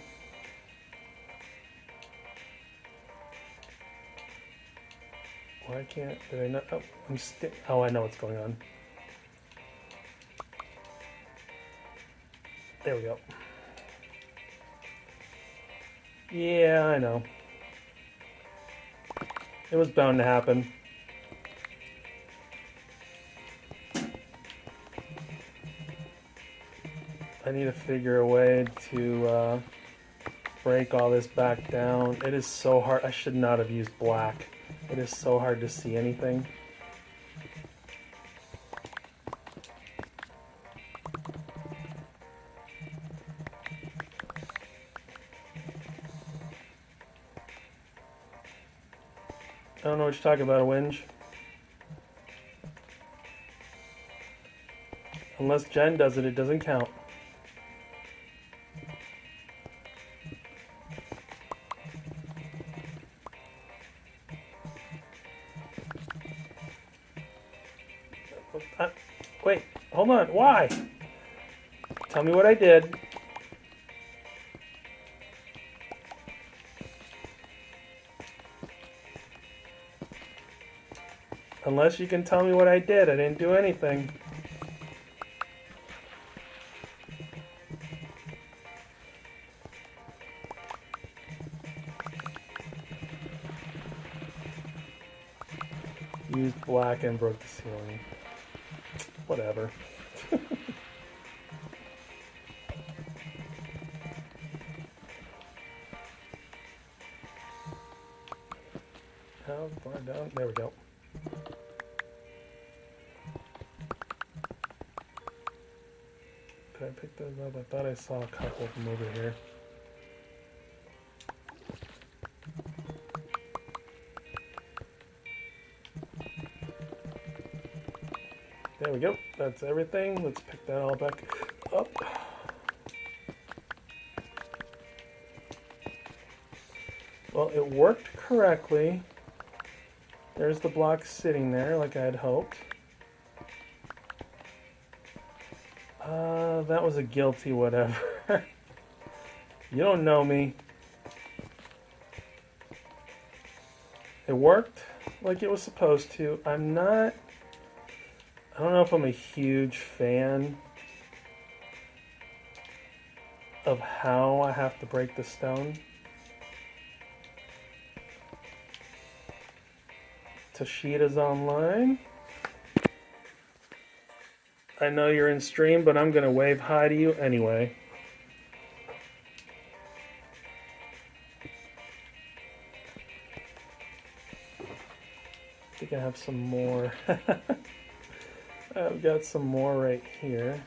Why can't... Did I not... Oh, oh, I know what's going on. There we go. Yeah, I know. It was bound to happen. I need to figure a way to break all this back down. It is so hard. I should not have used black. It is so hard to see anything. I don't know what you're talking about, a whinge. Unless Jen does it, it doesn't count. Wait, hold on. Why? Tell me what I did. Unless you can tell me what I did. I didn't do anything. Used black and broke the ceiling. Whatever. How far down? There we go. Did I pick those up? I thought I saw a couple from over here. There we go. That's everything. Let's pick that all back up. Well, it worked correctly. There's the block sitting there like I had hoped. That was a guilty whatever. You don't know me. It worked like it was supposed to. I don't know if I'm a huge fan of how I have to break the stone. Tashida's online. I know you're in stream, but I'm gonna wave hi to you anyway. I think I have some more. I've got some more right here.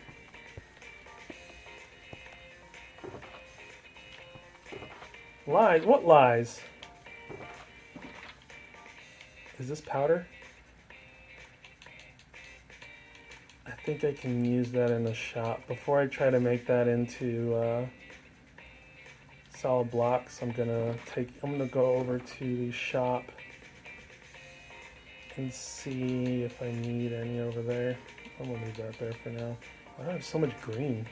Lies? What lies? Is this powder? I think I can use that in the shop. Before I try to make that into solid blocks, I'm gonna go over to the shop and see if I need any over there. I'm gonna leave that there for now. Why do I have so much green?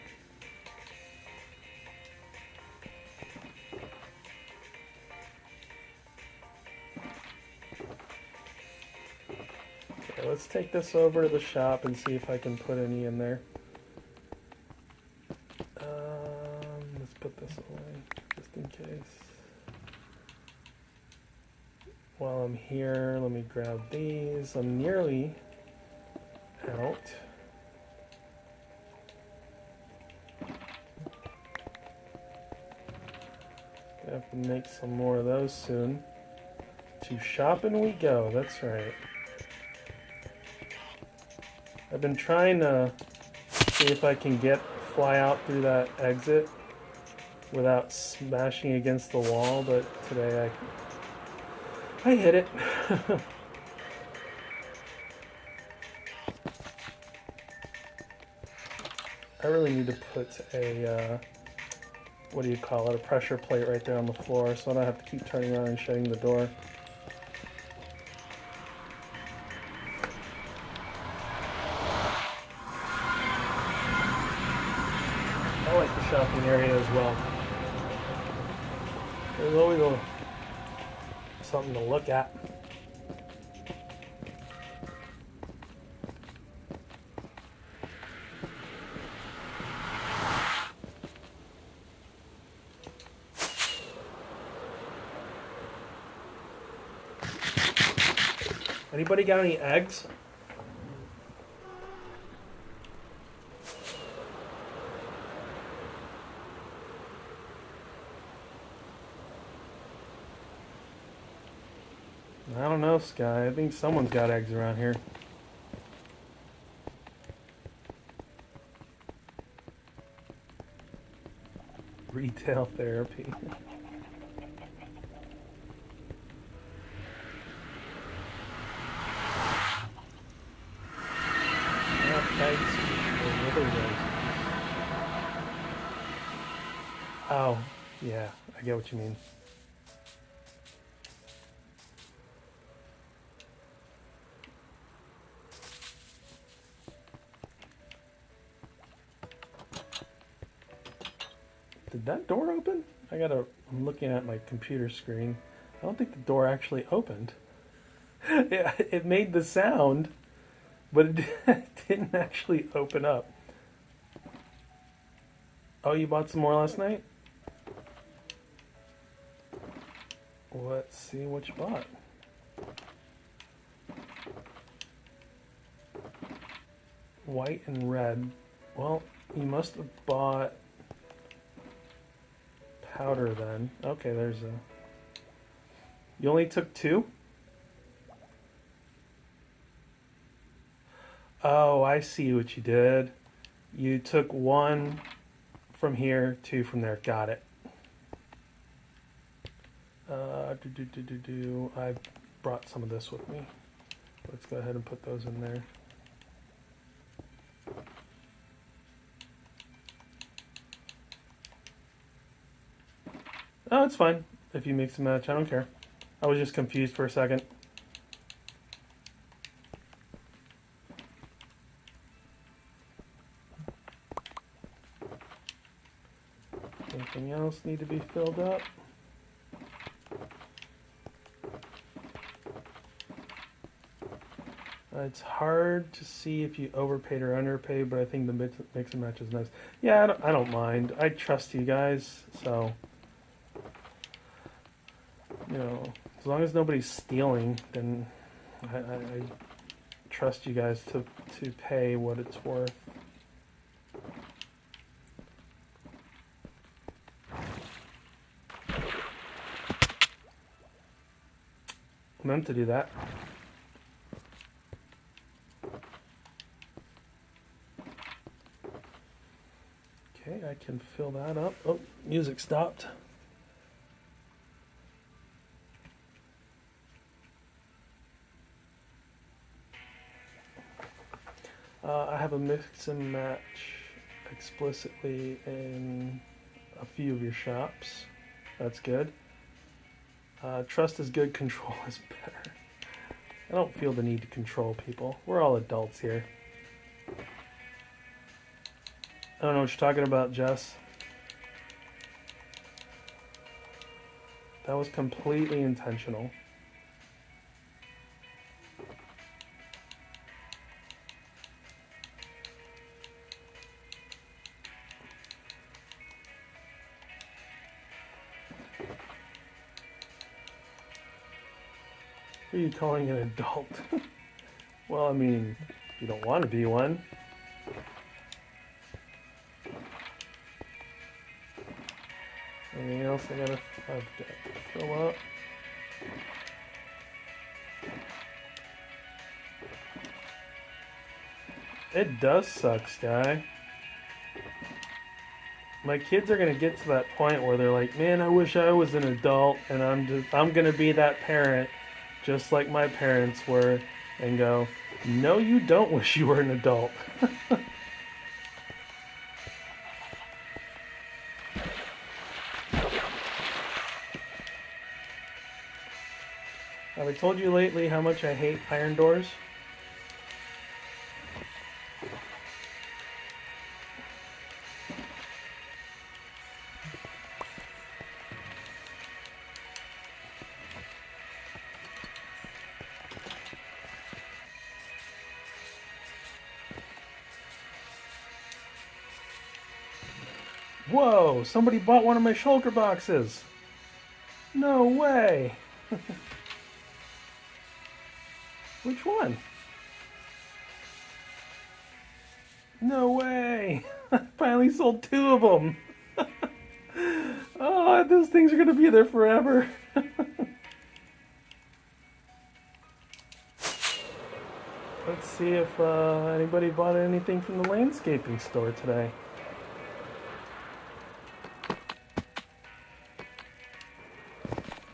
Okay, let's take this over to the shop and see if I can put any in there. Let's put this away, just in case. While I'm here, let me grab these. I'm nearly out. I have to make some more of those soon. To shopping we go, that's right. I've been trying to see if I can fly out through that exit without smashing against the wall, but today I hit it. I really need to put a, what do you call it, a pressure plate right there on the floor so I don't have to keep turning around and shutting the door. I like the shopping area as well. There's always something to look at. Anybody got any eggs? I don't know, Sky. I think someone's got eggs around here. Retail therapy. Oh, yeah, I get what you mean. Did that door open? I'm looking at my computer screen. I don't think the door actually opened. It made the sound, but it didn't actually open up. Oh, you bought some more last night? Let's see what you bought. White and red. Well, you must have bought powder then. Okay, there's a... You only took 2? Oh, I see what you did. You took 1 from here, 2 from there. Got it. I brought some of this with me. Let's go ahead and put those in there. Oh, it's fine. If you mix and match, I don't care. I was just confused for a second. Anything else need to be filled up? It's hard to see if you overpaid or underpaid, but I think the mix and match is nice. Yeah, I don't mind. I trust you guys, so... You know, as long as nobody's stealing, then I trust you guys to pay what it's worth. I meant to do that. Okay, I can fill that up. Oh, music stopped. I have a mix and match explicitly in a few of your shops. That's good. Trust is good, control is better. I don't feel the need to control people. We're all adults here. I don't know what you're talking about, Jess. That was completely intentional. Who are you calling an adult? Well, I mean, you don't want to be one. Anything else I gotta fill up? It does suck, Sky. My kids are gonna get to that point where they're like, man, I wish I was an adult, and I'm gonna be that parent, just like my parents were, and go, no, you don't wish you were an adult. Have I told you lately how much I hate iron doors? Whoa, somebody bought one of my shulker boxes. No way. Which one? No way. I finally sold 2 of them. Oh, those things are going to be there forever. Let's see if anybody bought anything from the landscaping store today.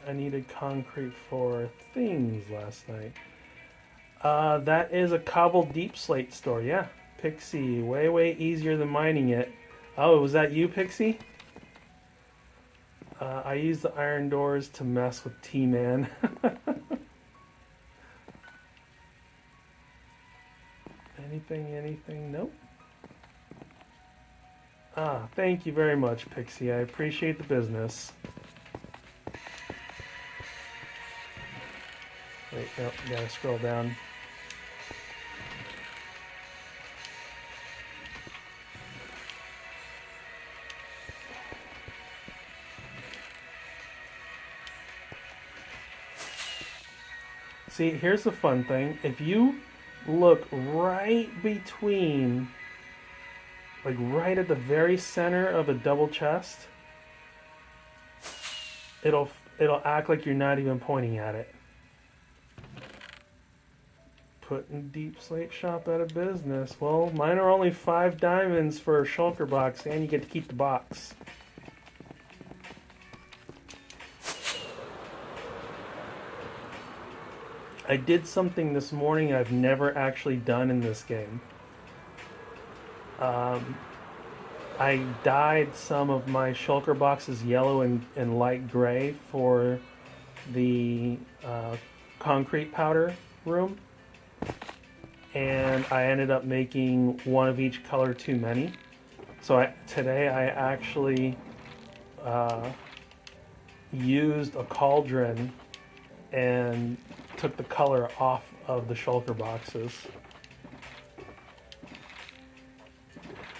I needed concrete for things last night. That is a cobbled deep slate store, yeah. Pixie, way easier than mining it. Oh, was that you, Pixie? I use the iron doors to mess with T-Man. Anything? Nope. Ah, thank you very much, Pixie. I appreciate the business. Wait, no, you gotta scroll down. See, here's the fun thing. If you look right between, like right at the very center of a double chest, it'll act like you're not even pointing at it. Putting Deep Slate Shop out of business. Well, mine are only 5 diamonds for a shulker box, and you get to keep the box. I did something this morning I've never actually done in this game. I dyed some of my shulker boxes yellow and light gray for the concrete powder room. And I ended up making one of each color too many. So today I actually used a cauldron and took the color off of the shulker boxes.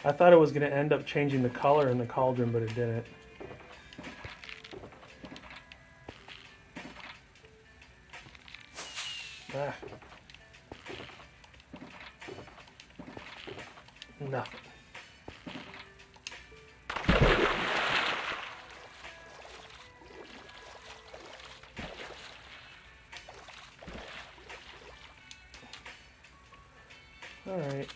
I thought it was going to end up changing the color in the cauldron, but it didn't. Ah. Nothing. Alright.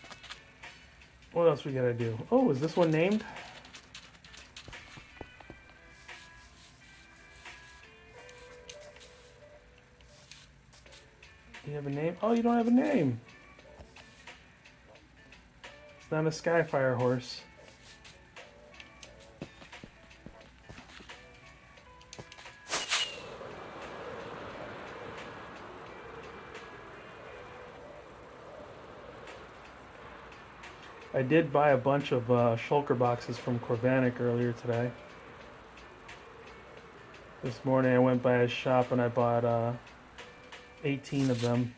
What else we gotta do? Oh, is this one named? Do you have a name? Oh, you don't have a name. It's not a Skyfire horse. I did buy a bunch of shulker boxes from Corvanic earlier today. This morning I went by his shop and I bought 18 of them.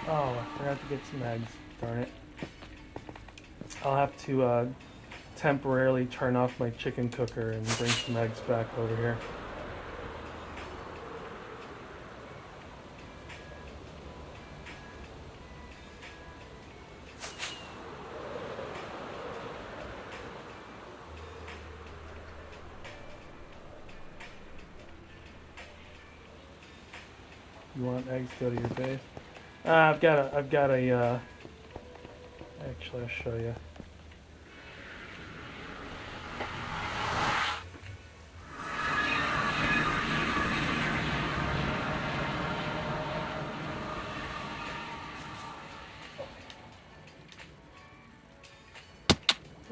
Oh, I forgot to get some eggs. Darn it. I'll have to temporarily turn off my chicken cooker and bring some eggs back over here. You want eggs to go to your base? I've got a, actually I'll show you.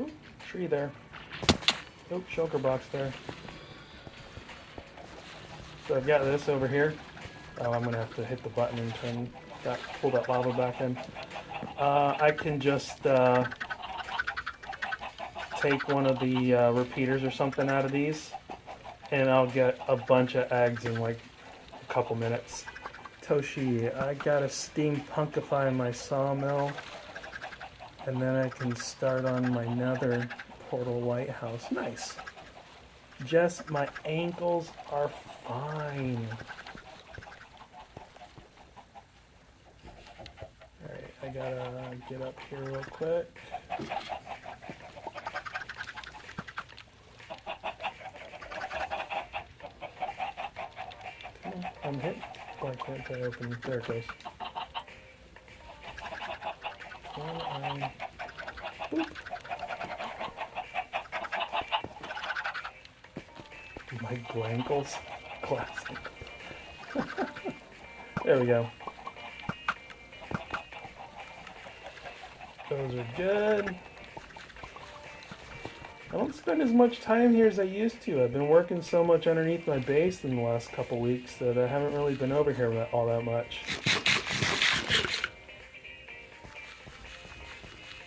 Oop, tree there. Oop, shulker box there. So I've got this over here. Oh, I'm gonna have to hit the button and pull that lava back in. I can just take one of the repeaters or something out of these, and I'll get a bunch of eggs in like a couple minutes. Toshi, I gotta steampunkify my sawmill, and then I can start on my nether portal lighthouse. Nice. Jess, my ankles are fine. Alright, I gotta get up here real quick. I'm hit. Why can't I open? There it goes. My blankles. Classic. There we go. Those are good. I don't spend as much time here as I used to. I've been working so much underneath my base in the last couple weeks that I haven't really been over here all that much.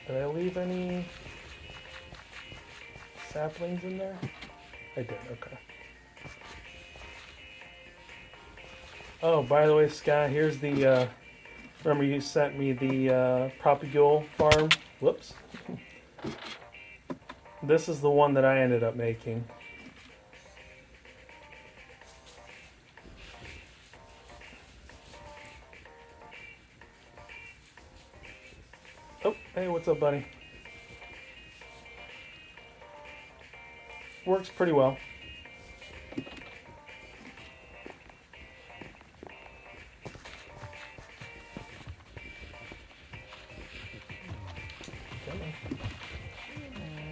Did I leave any saplings in there? I did, okay. Oh, by the way, Scott, here's the, remember you sent me the propagule farm? Whoops. This is the one that I ended up making. Oh, hey, what's up, buddy? Works pretty well.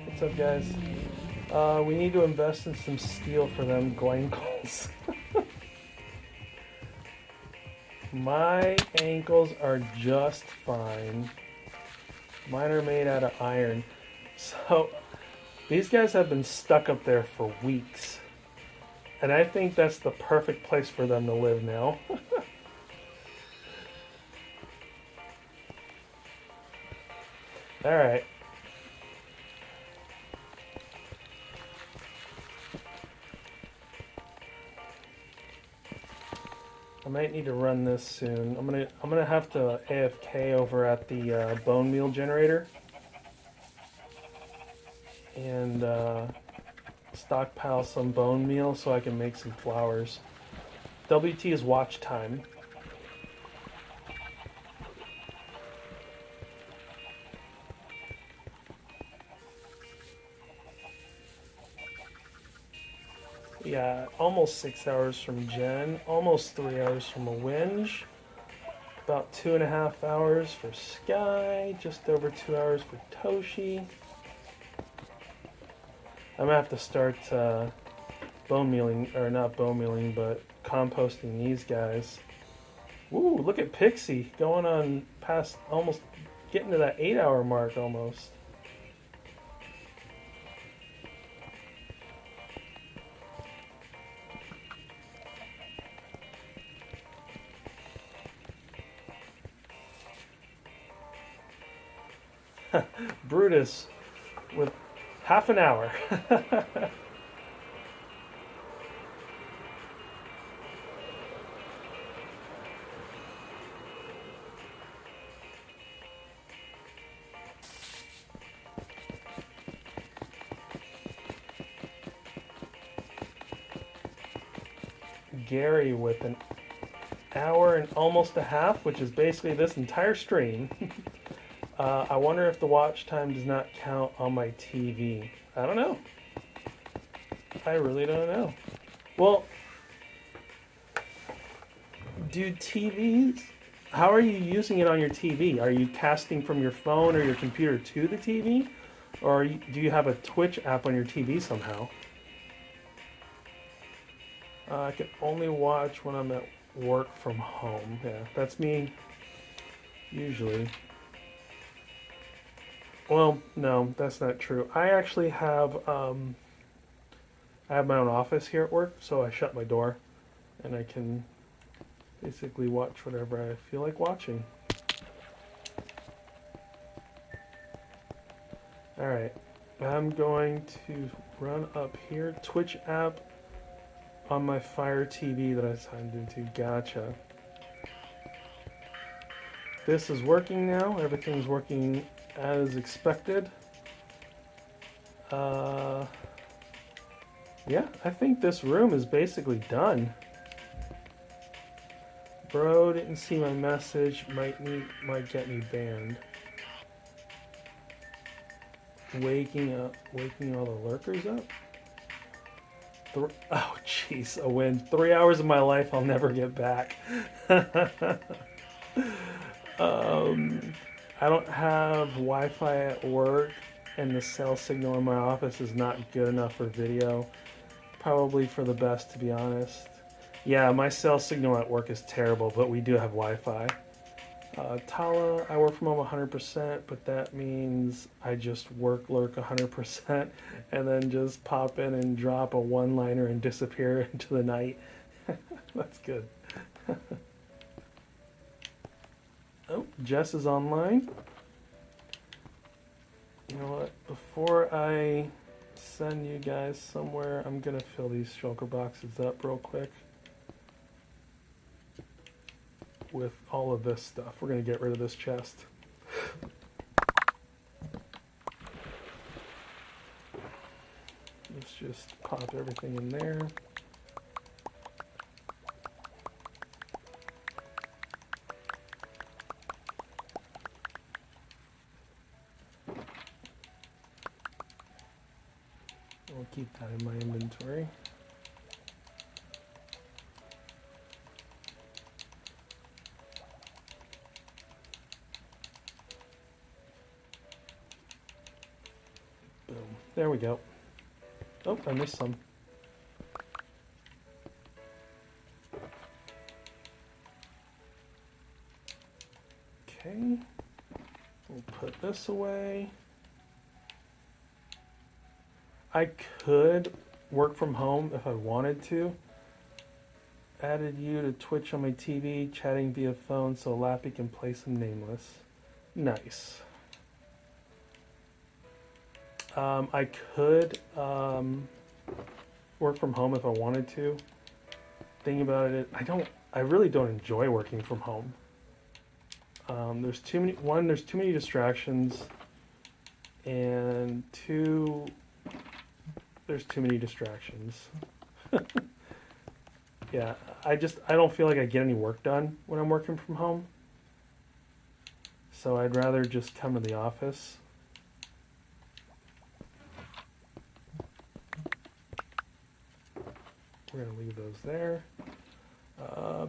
What's up, guys? We need to invest in some steel for them glankles. My ankles are just fine. Mine are made out of iron. So, these guys have been stuck up there for weeks. And I think that's the perfect place for them to live now. Alright. I might need to run this soon. I'm gonna have to AFK over at the bone meal generator, and stockpile some bone meal so I can make some flowers. WT is watch time. Yeah, almost 6 hours from Jen, almost 3 hours from a Winge, about 2.5 hours for Sky, just over 2 hours for Toshi. I'm gonna have to start bone mealing, or not bone mealing, but composting these guys. Ooh, look at Pixie going on past, almost getting to that 8 hour mark almost. Brutus with half an hour. Gary with an hour and almost a half, which is basically this entire stream. I wonder if the watch time does not count on my TV. I don't know. I really don't know. Well, do TVs... How are you using it on your TV? Are you casting from your phone or your computer to the TV? Or do you have a Twitch app on your TV somehow? I can only watch when I'm at work from home. Yeah, that's me usually. Well, no, that's not true. I actually have I have my own office here at work, so I shut my door and I can basically watch whatever I feel like watching. Alright, I'm going to run up here. Twitch app on my Fire TV that I signed into. Gotcha. This is working now. Everything's working as expected. Yeah, I think this room is basically done. Bro didn't see my message. Might get me banned. Waking all the lurkers up. Oh jeez, a win. 3 hours of my life I'll never get back. I don't have Wi-Fi at work, and the cell signal in my office is not good enough for video. Probably for the best, to be honest. Yeah, my cell signal at work is terrible, but we do have Wi-Fi. Tala, I work from home 100%, but that means I just lurk 100%, and then just pop in and drop a one-liner and disappear into the night. That's good. Oh, Jess is online. You know what? Before I send you guys somewhere, I'm gonna fill these shulker boxes up real quick with all of this stuff. We're gonna get rid of this chest. Let's just pop everything in there. I'll keep that in my inventory. Boom. There we go. Oh, I missed some. Okay. We'll put this away. I could work from home if I wanted to. Added you to Twitch on my TV, chatting via phone so Lappy can play some Nameless. Nice. I could work from home if I wanted to. Thing about it, I really don't enjoy working from home. There's too many distractions, and two, there's too many distractions. Yeah, I don't feel like I get any work done when I'm working from home. So I'd rather just come to the office. We're gonna leave those there.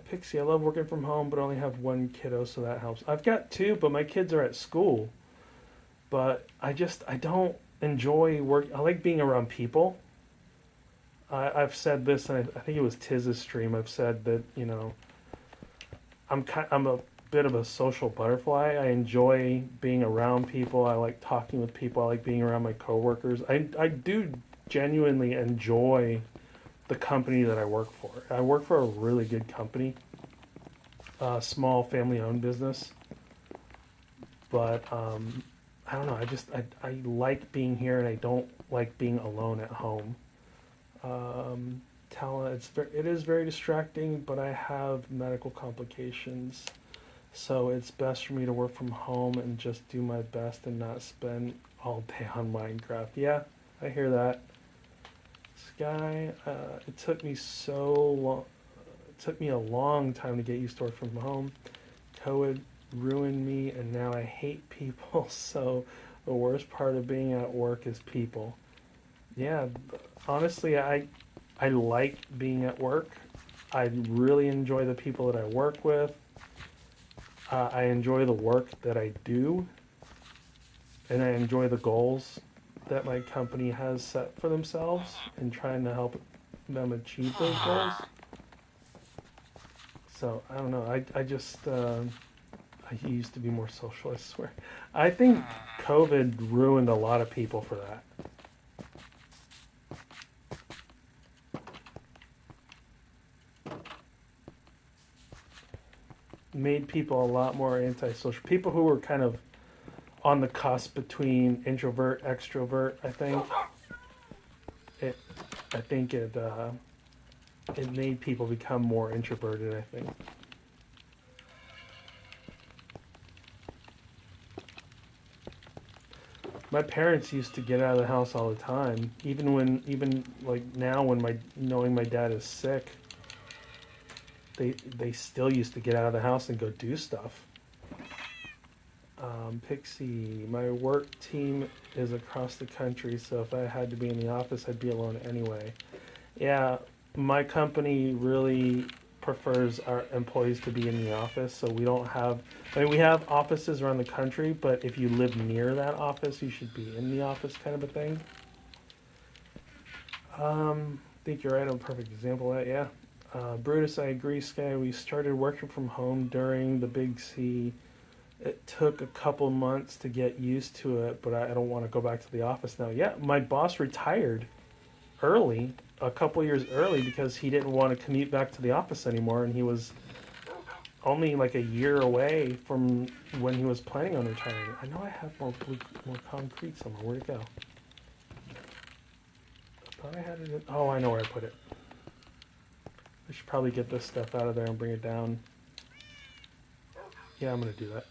Pixie, I love working from home, but only have one kiddo, so that helps. I've got two, but my kids are at school. But I don't enjoy work. I like being around people. I've said this, and I think it was Tiz's stream. I've said that I'm a bit of a social butterfly. I enjoy being around people. I like talking with people. I like being around my coworkers. I do genuinely enjoy the company that I work for. I work for a really good company, a small family-owned business. But I don't know. I like being here, and I don't like being alone at home. Talent, it is very distracting, but I have medical complications, so it's best for me to work from home and just do my best and not spend all day on Minecraft. Yeah, I hear that. Sky, it took me so long. It took me a long time to get used to work from home. COVID ruined me, and now I hate people. So the worst part of being at work is people. Yeah, honestly, I like being at work. I really enjoy the people that I work with. I enjoy the work that I do, and I enjoy the goals that my company has set for themselves and trying to help them achieve those goals. So I don't know. I just I used to be more social, I swear. I think COVID ruined a lot of people for that. Made people a lot more antisocial. People who were kind of on the cusp between introvert, extrovert, I think. It, I think it made people become more introverted, I think. My parents used to get out of the house all the time, even like now when knowing my dad is sick, they still used to get out of the house and go do stuff. Pixie, my work team is across the country, so if I had to be in the office, I'd be alone anyway. Yeah, my company really prefers our employees to be in the office, so we don't have. I mean, we have offices around the country, but if you live near that office, you should be in the office, kind of a thing. I think you're right. I'm a perfect example of that. Yeah. Brutus, I agree, Sky. We started working from home during the big C. It took a couple months to get used to it, but I don't want to go back to the office now. Yeah, my boss retired early, a couple years early, because he didn't want to commute back to the office anymore, and he was only like a year away from when he was planning on retiring. I know I have more concrete somewhere. Where'd it go? I thought I had it in, oh, I know where I put it. I should probably get this stuff out of there and bring it down. Yeah, I'm going to do that.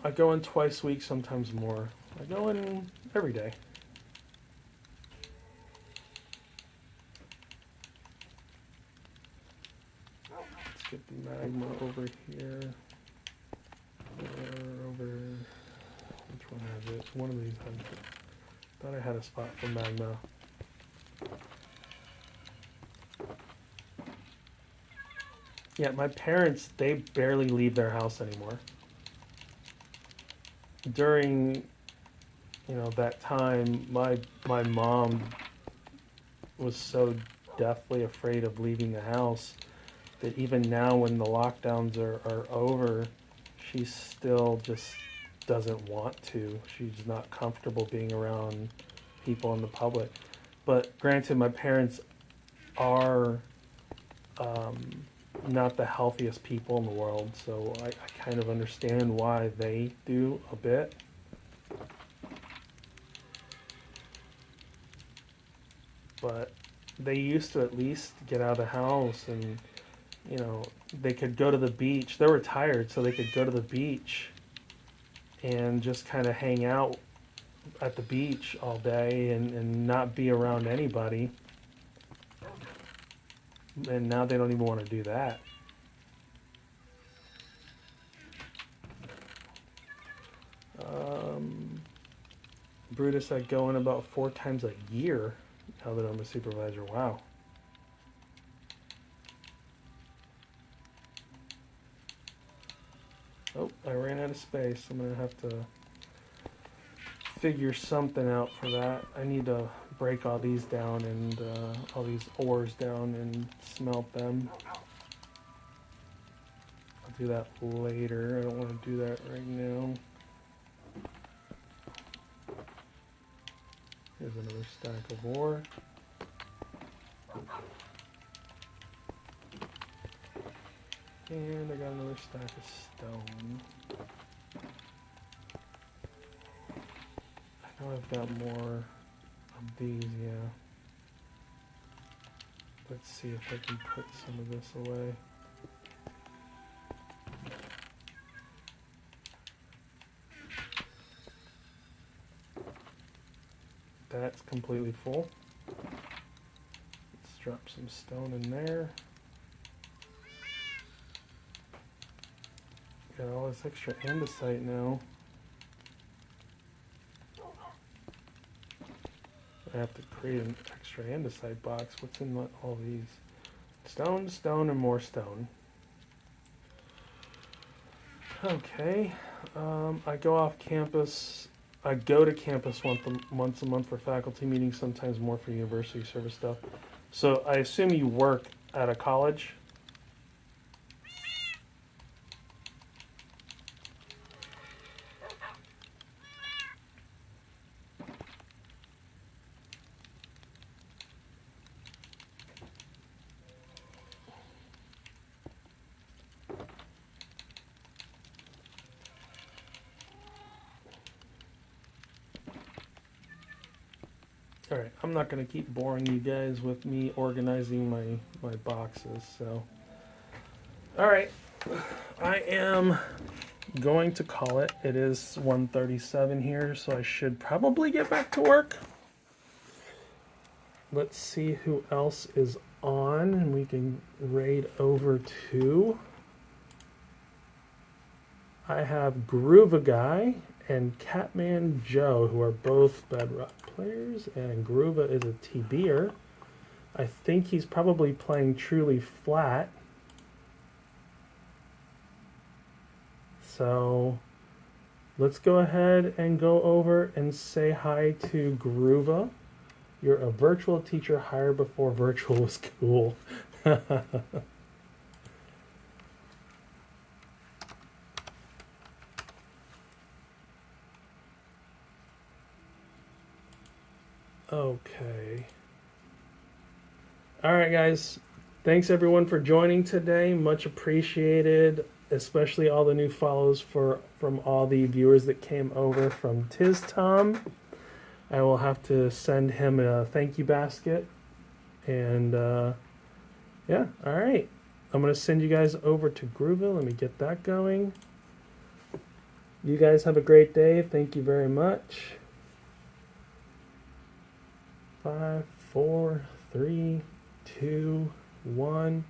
I go in twice a week, sometimes more. I go in every day. Let's get the magma over here. Over. Which one has it? One of these has it. Thought I had a spot for magma. Yeah, my parents, they barely leave their house anymore. During, that time, my mom was so deathly afraid of leaving the house that even now when the lockdowns are over, she still just doesn't want to. She's not comfortable being around people in the public. But granted, my parents are not the healthiest people in the world, so I kind of understand why they do a bit. But they used to at least get out of the house and, they could go to the beach. They're retired, so they could go to the beach and just kind of hang out at the beach all day and not be around anybody. And now they don't even want to do that. Brutus, I go in about 4 times a year now that I'm a supervisor. Wow. Oh, I ran out of space. I'm going to have to figure something out for that. I need to break all these down and all these ores down and smelt them. I'll do that later. I don't want to do that right now. Here's another stack of ore. And I got another stack of stone. I know I've got more of these, yeah. Let's see if I can put some of this away. That's completely full. Let's drop some stone in there. Got all this extra andesite now. I have to create an extra andesite box. What's in all these? Stone, stone, and more stone. Okay. I go off campus. I go to campus once a month for faculty meetings, sometimes more for university service stuff. So I assume you work at a college? Alright, I'm not going to keep boring you guys with me organizing my boxes, so. Alright, I am going to call it. It is 1:37 here, so I should probably get back to work. Let's see who else is on, and we can raid over to. I have Groova Guy and Catman Joe, who are both Bedrock players, and Groova is a TBer. I think he's probably playing Truly Flat. So let's go ahead and go over and say hi to Groova. You're a virtual teacher hired before virtual was cool. Okay. All right, guys. Thanks everyone for joining today. Much appreciated, especially all the new follows from all the viewers that came over from Tiz Tom. I will have to send him a thank you basket. And yeah, all right. I'm going to send you guys over to Grooville. Let me get that going. You guys have a great day. Thank you very much. 5, 4, 3, 2, 1.